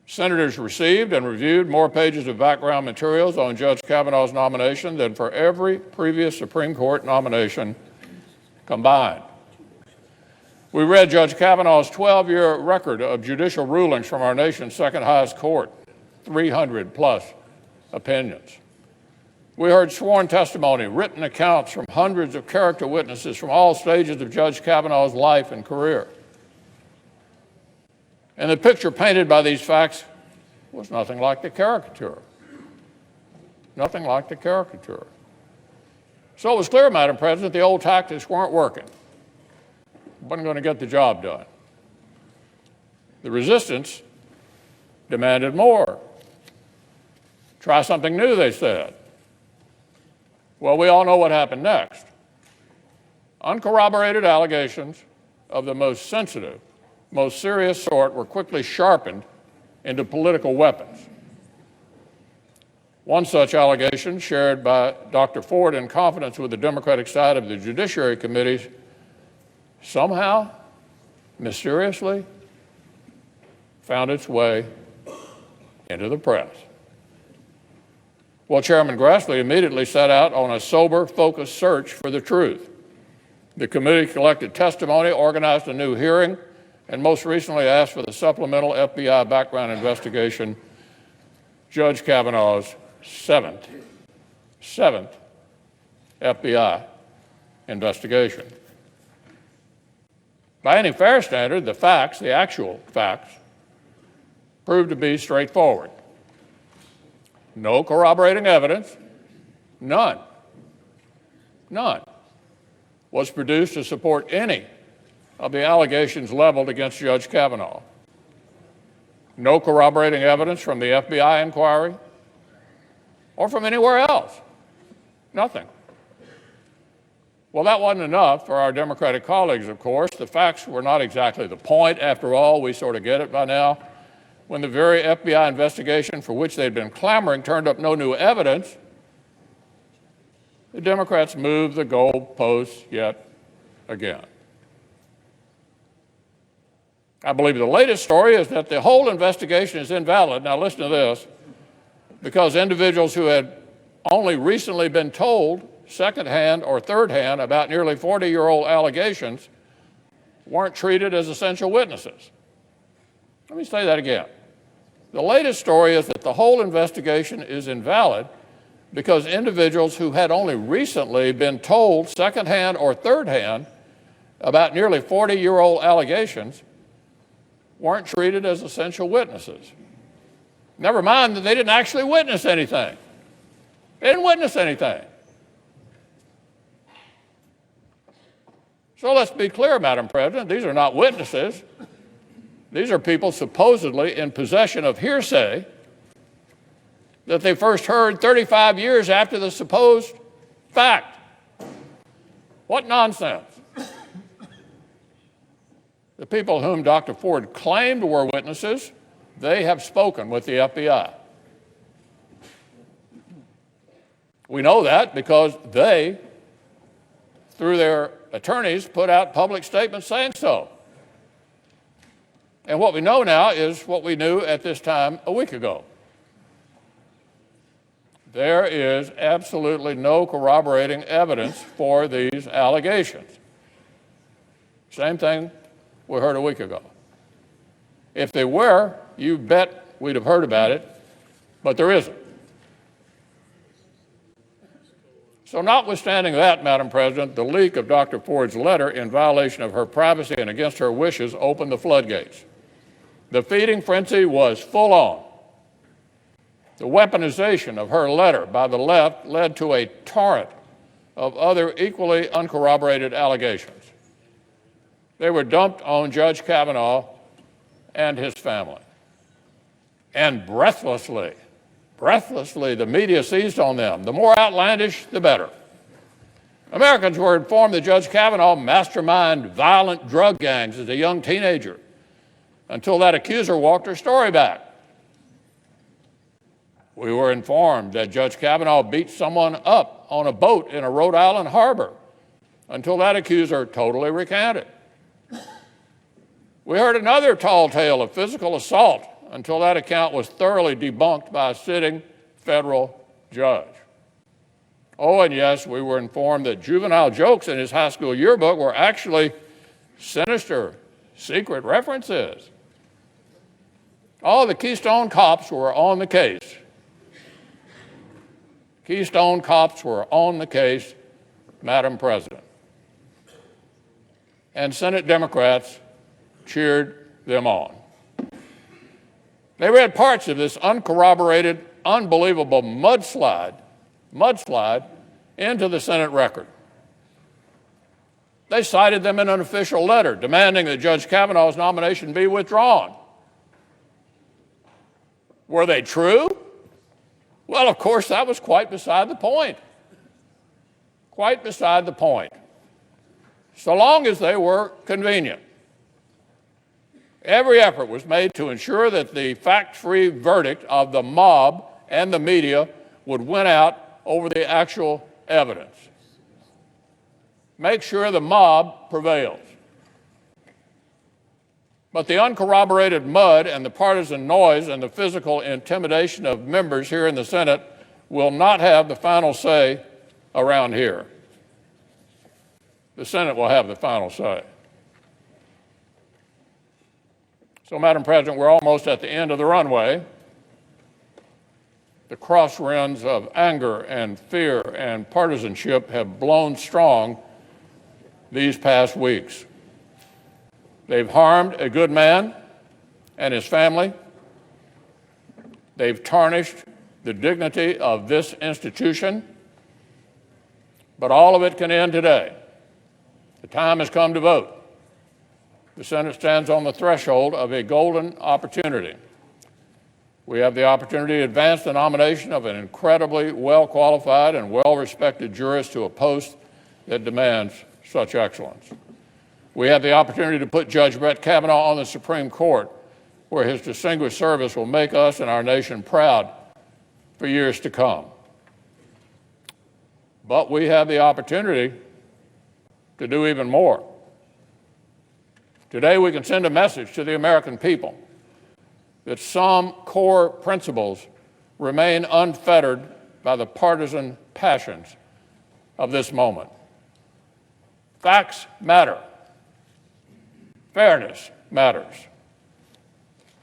Senators received and reviewed more pages of background materials on Judge Kavanaugh's nomination than for every previous Supreme Court nomination combined. We read Judge Kavanaugh's 12-year record of judicial rulings from our nation's second highest court, 300 plus opinions. We heard sworn testimony, written accounts from hundreds of character witnesses from all stages of Judge Kavanaugh's life and career. And the picture painted by these facts was nothing like the caricature. Nothing like the caricature. So it was clear, Madam President, the old tactics weren't working. Wasn't going to get the job done. The resistance demanded more. Try something new, they said. Well, we all know what happened next. Uncorroborated allegations of the most sensitive, most serious sort were quickly sharpened into political weapons. One such allegation, shared by Dr. Ford in confidence with the Democratic side of the Judiciary Committee, somehow, mysteriously, found its way into the press. Well, Chairman Grassley immediately set out on a sober, focused search for the truth. The committee collected testimony, organized a new hearing, and most recently asked for the supplemental FBI background investigation, Judge Kavanaugh's seventh FBI investigation. By any fair standard, the facts, the actual facts, proved to be straightforward. No corroborating evidence, none, was produced to support any of the allegations leveled against Judge Kavanaugh. No corroborating evidence from the FBI inquiry or from anywhere else. Nothing. Well, that wasn't enough for our Democratic colleagues, of course. The facts were not exactly the point. After all, we sort of get it by now. When the very FBI investigation for which they'd been clamoring turned up no new evidence, the Democrats moved the goalposts yet again. I believe the latest story is that the whole investigation is invalid. Now listen to this, because individuals who had only recently been told secondhand or thirdhand about nearly 40-year-old allegations weren't treated as essential witnesses. Let me say that again. The latest story is that the whole investigation is invalid because individuals who had only recently been told secondhand or thirdhand about nearly 40-year-old allegations weren't treated as essential witnesses. Never mind that they didn't actually witness anything. They didn't witness anything. So let's be clear, Madam President, these are not witnesses. These are people supposedly in possession of hearsay that they first heard 35 years after the supposed fact. What nonsense. The people whom Dr. Ford claimed were witnesses, they have spoken with the FBI. We know that because they, through their attorneys, put out public statements saying so. And what we know now is what we knew at this time a week ago. There is absolutely no corroborating evidence for these allegations. Same thing we heard a week ago. If they were, you bet we'd have heard about it, but there isn't. So notwithstanding that, Madam President, the leak of Dr. Ford's letter in violation of her privacy and against her wishes opened the floodgates. The feeding frenzy was full on. The weaponization of her letter by the left led to a torrent of other equally uncorroborated allegations. They were dumped on Judge Kavanaugh and his family. And breathlessly, the media seized on them. The more outlandish, the better. Americans were informed that Judge Kavanaugh masterminded violent drug gangs as a young teenager until that accuser walked her story back. We were informed that Judge Kavanaugh beat someone up on a boat in a Rhode Island harbor until that accuser totally recanted. We heard another tall tale of physical assault until that account was thoroughly debunked by a sitting federal judge. Oh, and yes, we were informed that juvenile jokes in his high school yearbook were actually sinister, secret references. All the Keystone cops were on the case. Keystone cops were on the case, Madam President. And Senate Democrats cheered them on. They read parts of this uncorroborated, unbelievable mudslide into the Senate record. They cited them in an official letter demanding that Judge Kavanaugh's nomination be withdrawn. Were they true? Well, of course, that was quite beside the point. Quite beside the point. So long as they were convenient. Every effort was made to ensure that the fact-free verdict of the mob and the media would win out over the actual evidence. Make sure the mob prevails. But the uncorroborated mud and the partisan noise and the physical intimidation of members here in the Senate will not have the final say around here. The Senate will have the final say. So, Madam President, we're almost at the end of the runway. The crosswinds of anger and fear and partisanship have blown strong these past weeks. They've harmed a good man and his family. They've tarnished the dignity of this institution. But all of it can end today. The time has come to vote. The Senate stands on the threshold of a golden opportunity. We have the opportunity to advance the nomination of an incredibly well-qualified and well-respected jurist to a post that demands such excellence. We have the opportunity to put Judge Brett Kavanaugh on the Supreme Court, where his distinguished service will make us and our nation proud for years to come. But we have the opportunity to do even more. Today, we can send a message to the American people that some core principles remain unfettered by the partisan passions of this moment. Facts matter. Fairness matters.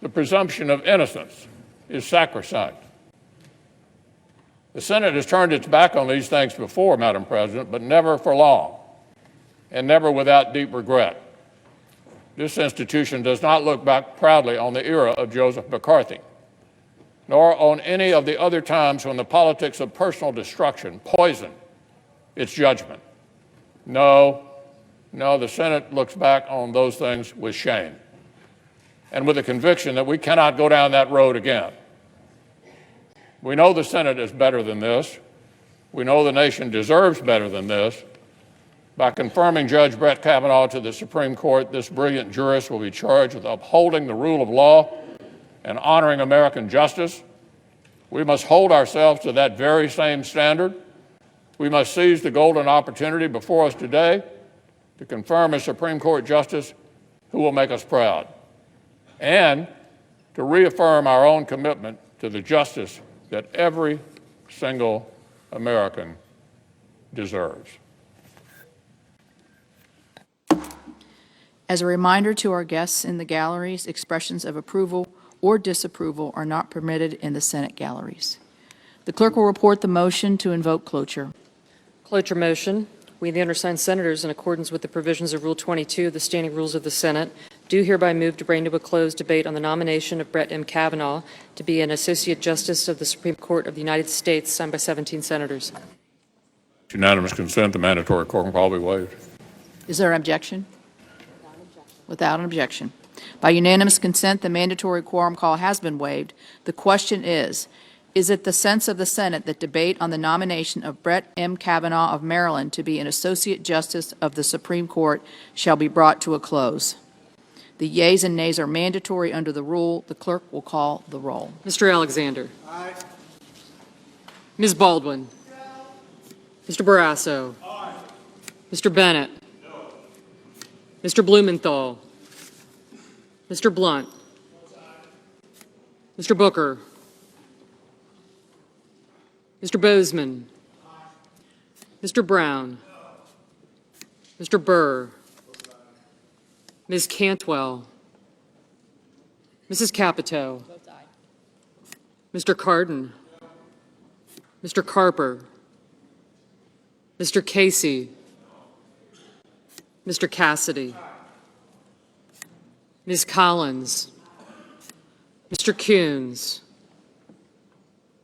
The presumption of innocence is sacrosanct. The Senate has turned its back on these things before, Madam President, but never for long, and never without deep regret. This institution does not look back proudly on the era of Joseph McCarthy, nor on any of the other times when the politics of personal destruction poisoned its judgment. No, the Senate looks back on those things with shame and with the conviction that we cannot go down that road again. We know the Senate is better than this. We know the nation deserves better than this. By confirming Judge Brett Kavanaugh to the Supreme Court, this brilliant jurist will be charged with upholding the rule of law and honoring American justice. We must hold ourselves to that very same standard. We must seize the golden opportunity before us today to confirm a Supreme Court justice who will make us proud, and to reaffirm our own commitment to the justice that every single American deserves. As a reminder to our guests in the galleries, expressions of approval or disapproval are not permitted in the Senate galleries. The clerk will report the motion to invoke cloture. Cloture motion. We, the undersigned senators, in accordance with the provisions of Rule 22 of the Standing Rules of the Senate, do hereby move to bring to a close debate on the nomination of Brett M. Kavanaugh to be an Associate Justice of the Supreme Court of the United States, signed by 17 senators. Unanimous consent, the mandatory quorum call be waived. Is there an objection? Without an objection. By unanimous consent, the mandatory quorum call has been waived. The question is it the sense of the Senate that debate on the nomination of Brett M. Kavanaugh of Maryland to be an Associate Justice of the Supreme Court shall be brought to a close? The yeas and nays are mandatory under the rule. The clerk will call the roll. Mr. Alexander. Aye. Ms. Baldwin. No. Mr. Barrasso. Aye. Mr. Bennett. No. Mr. Blumenthal. Mr. Blunt. Mr. Booker. Mr. Bozeman. Mr. Brown. Mr. Burr. Ms. Cantwell. Mrs. Capito. Mr. Cardin. Mr. Carper. Mr. Casey. Mr. Cassidy. Ms. Collins. Mr. Coons.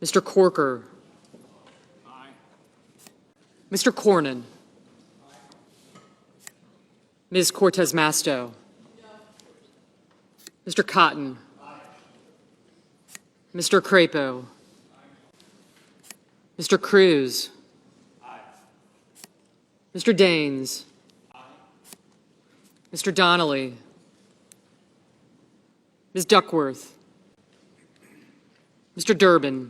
Mr. Corker. Mr. Cornyn. Ms. Cortez Masto. Mr. Cotton. Mr. Crapo. Mr. Cruz. Mr. Daines. Mr. Donnelly. Ms. Duckworth. Mr. Durbin.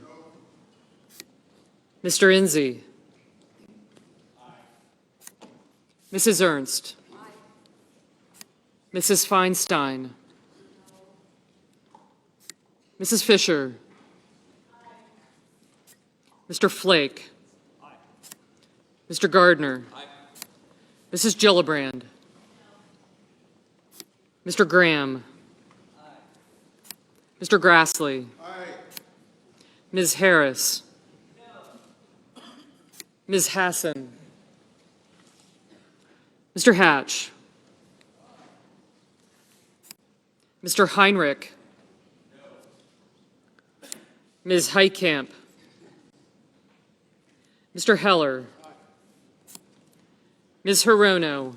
Mr. Enzi. Mrs. Ernst. Mrs. Feinstein. Mrs. Fisher. Mr. Flake. Mr. Gardner. Mrs. Gillibrand. Mr. Graham. Mr. Grassley. Ms. Harris. Ms. Hassan. Mr. Hatch. Mr. Heinrich. Ms. Heitkamp. Mr. Heller. Ms. Hirono.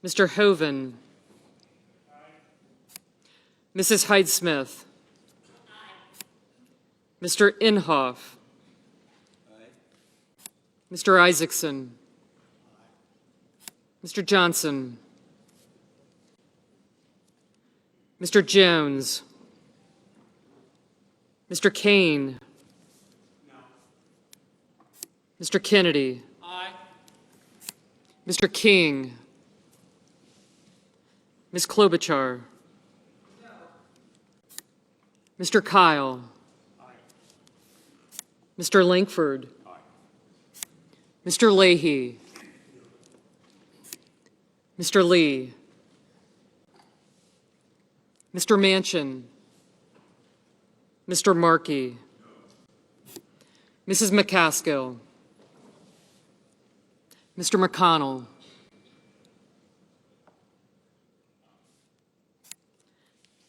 Mr. Hoven. Mrs. Hyde-Smith. Mr. Inhofe. Mr. Isaacson. Mr. Johnson. Mr. Jones. Mr. Kane. Mr. Kennedy. Mr. King. Ms. Klobuchar. Mr. Kyle. Mr. Lankford. Mr. Leahy. Mr. Lee. Mr. Manchin. Mr. Markey. Mrs. McCaskill, Mr. McConnell,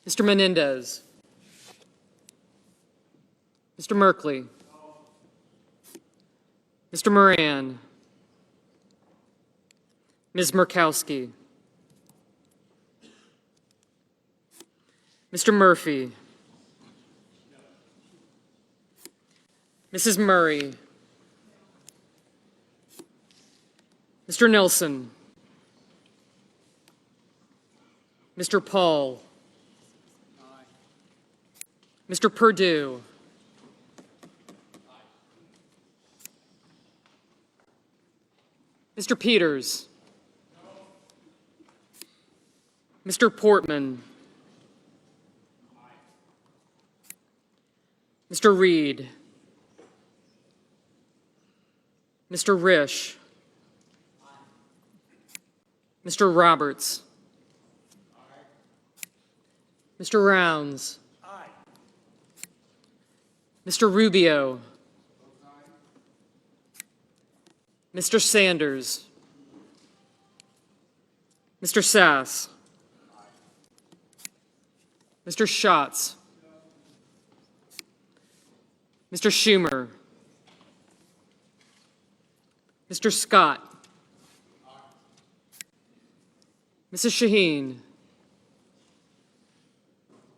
Mr. Menendez, Mr. Merkley, Mr. Moran, Ms. Murkowski, Mr. Murphy, Mrs. Murray, Mr. Nelson, Mr. Paul, Mr. Perdue, Mr. Peters, Mr. Portman, Mr. Reed, Mr. Risch, Mr. Roberts, Mr. Rounds, Mr. Rubio, Mr. Sanders, Mr. Sass, Mr. Schatz, Mr. Schumer, Mr. Scott, Mrs. Shaheen,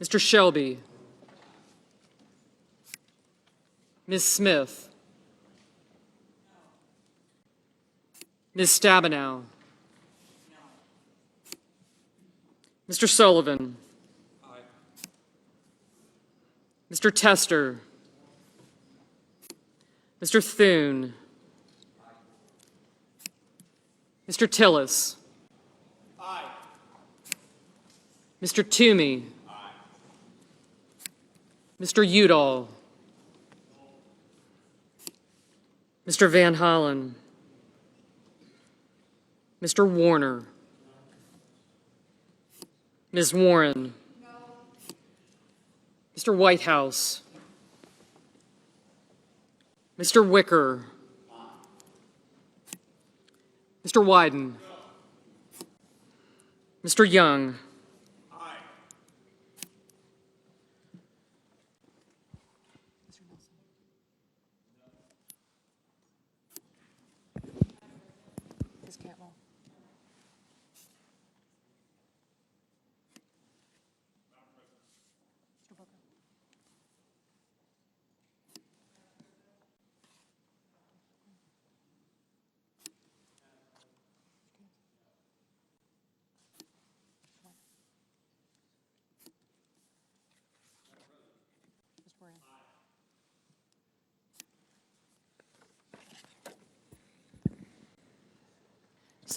Mr. Shelby, Ms. Smith, Ms. Stabenow, Mr. Sullivan, Mr. Tester, Mr. Thune, Mr. Tillis, Mr. Toomey, Mr. Udall, Mr. Van Hollen, Mr. Warner, Ms. Warren, Mr. Whitehouse, Mr. Wicker, Mr. Wyden, Mr. Young,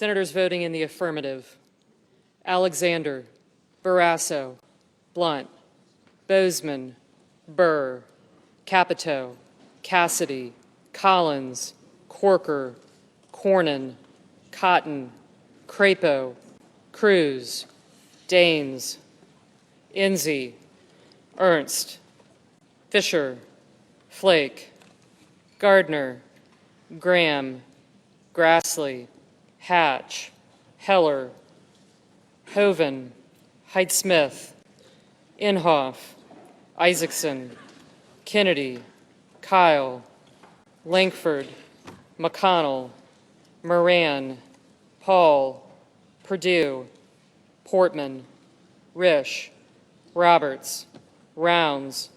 Senators voting in the affirmative: Alexander, Barrasso, Blunt, Bozeman, Burr, Capito, Cassidy, Collins, Corker, Cornyn, Cotton, Crapo, Cruz, Daines, Enzi, Ernst, Fisher, Flake, Gardner, Graham, Grassley, Hatch, Heller, Hoeven, Heidt-Smith, Inhofe, Isaacson, Kennedy, Kyle, Lankford, McConnell, Moran, Paul, Perdue, Portman, Risch, Roberts, Rounds,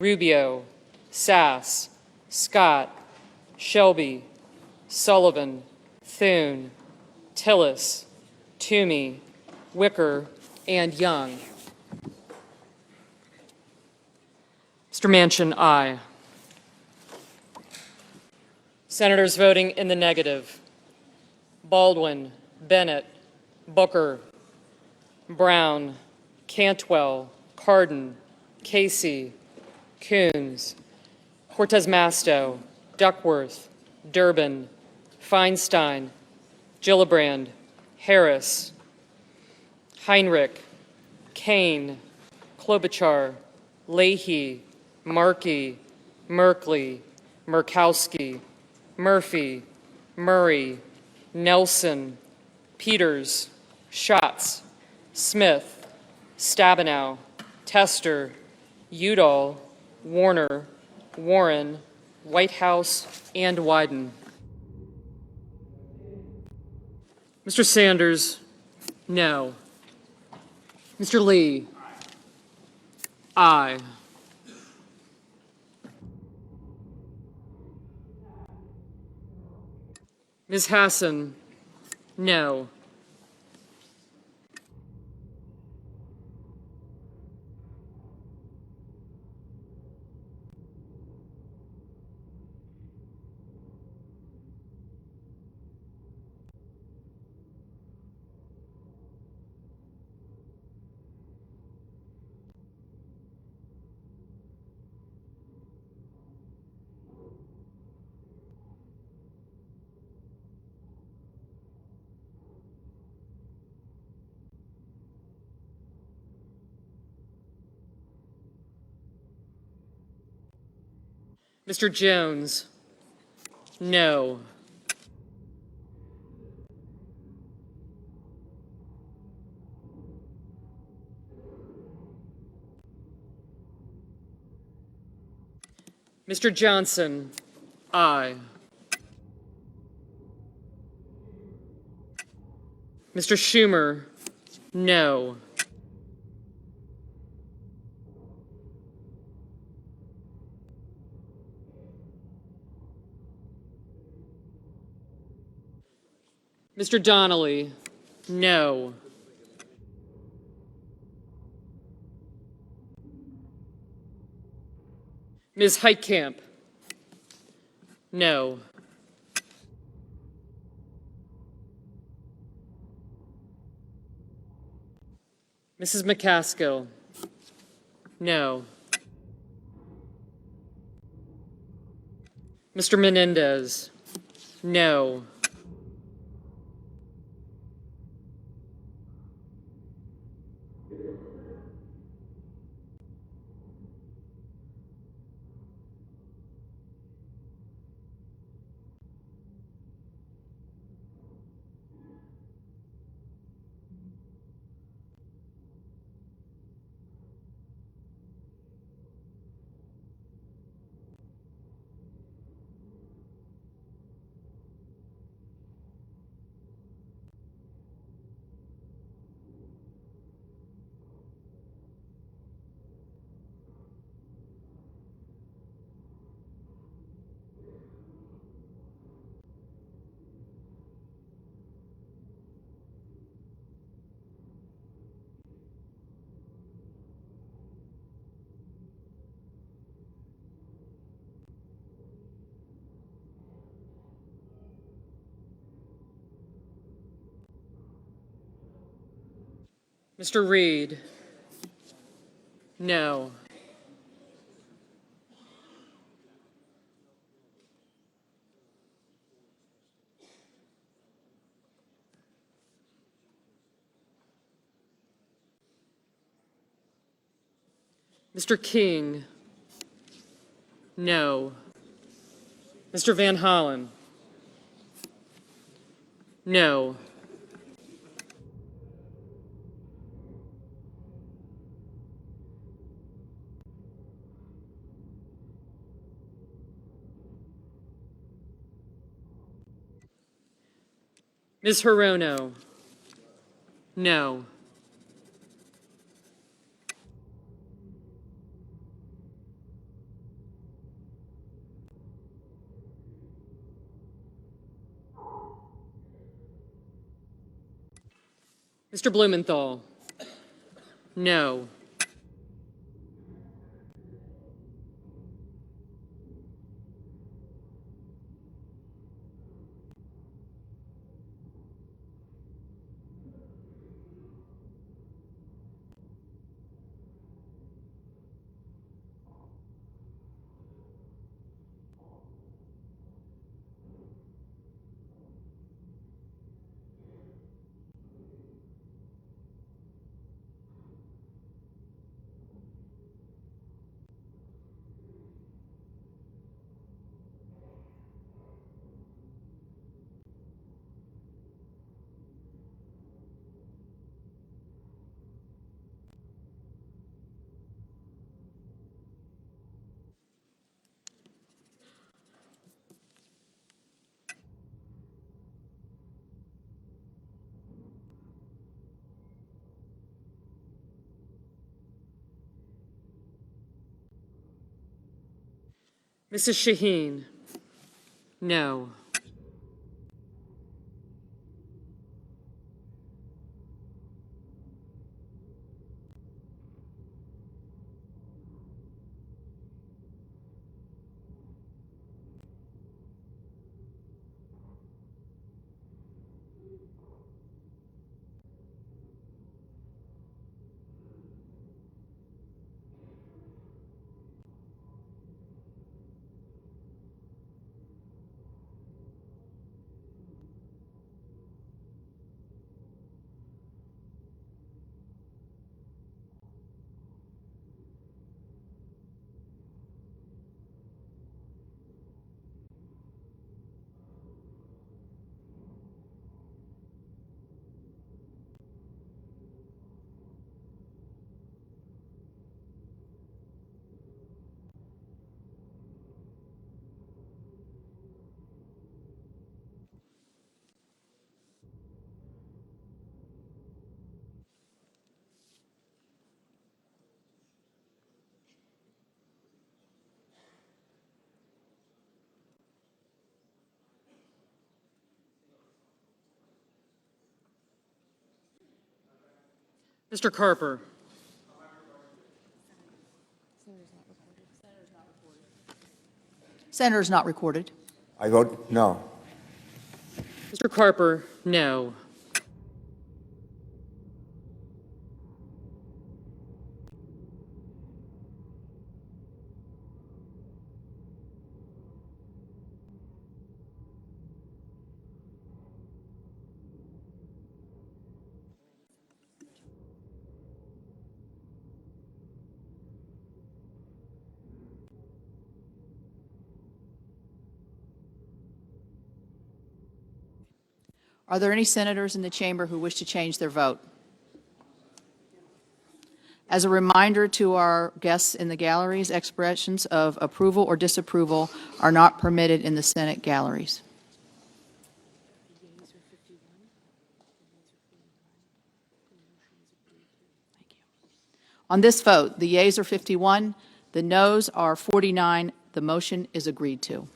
Rubio, Sass, Scott, Shelby, Sullivan, Thune, Tillis, Toomey, Wicker, and Young. Mr. Manchin, aye. Senators voting in the negative: Baldwin, Bennett, Booker, Brown, Cantwell, Cardin, Casey, Coons, Cortez Masto, Duckworth, Durbin, Feinstein, Gillibrand, Harris, Heinrich, Kane, Klobuchar, Leahy, Markey, Merkley, Murkowski, Murphy, Murray, Nelson, Peters, Schatz, Smith, Stabenow, Tester, Udall, Warner, Warren, Whitehouse, and Wyden. Mr. Sanders, no. Mr. Lee, aye. Ms. Hassan, no. Mr. Jones, no. Mr. Johnson, aye. Mr. Schumer, no. Mr. Donnelly, no. Ms. Heitkamp, no. Mrs. McCaskill, no. Mr. Menendez, no. Mr. Reed, no. Mr. King, no. Mr. Van Hollen, no. Ms. Hirono, no. Mr. Blumenthal, no. Mrs. Shaheen? No. Mr. Carper? Senator is not recorded. I vote no. Mr. Carper? No. Are there any senators in the chamber who wish to change their vote? As a reminder to our guests in the galleries, expressions of approval or disapproval are not permitted in the Senate galleries. Thank you. On this vote, the yeas are 51, the noes are 49. The motion is agreed to.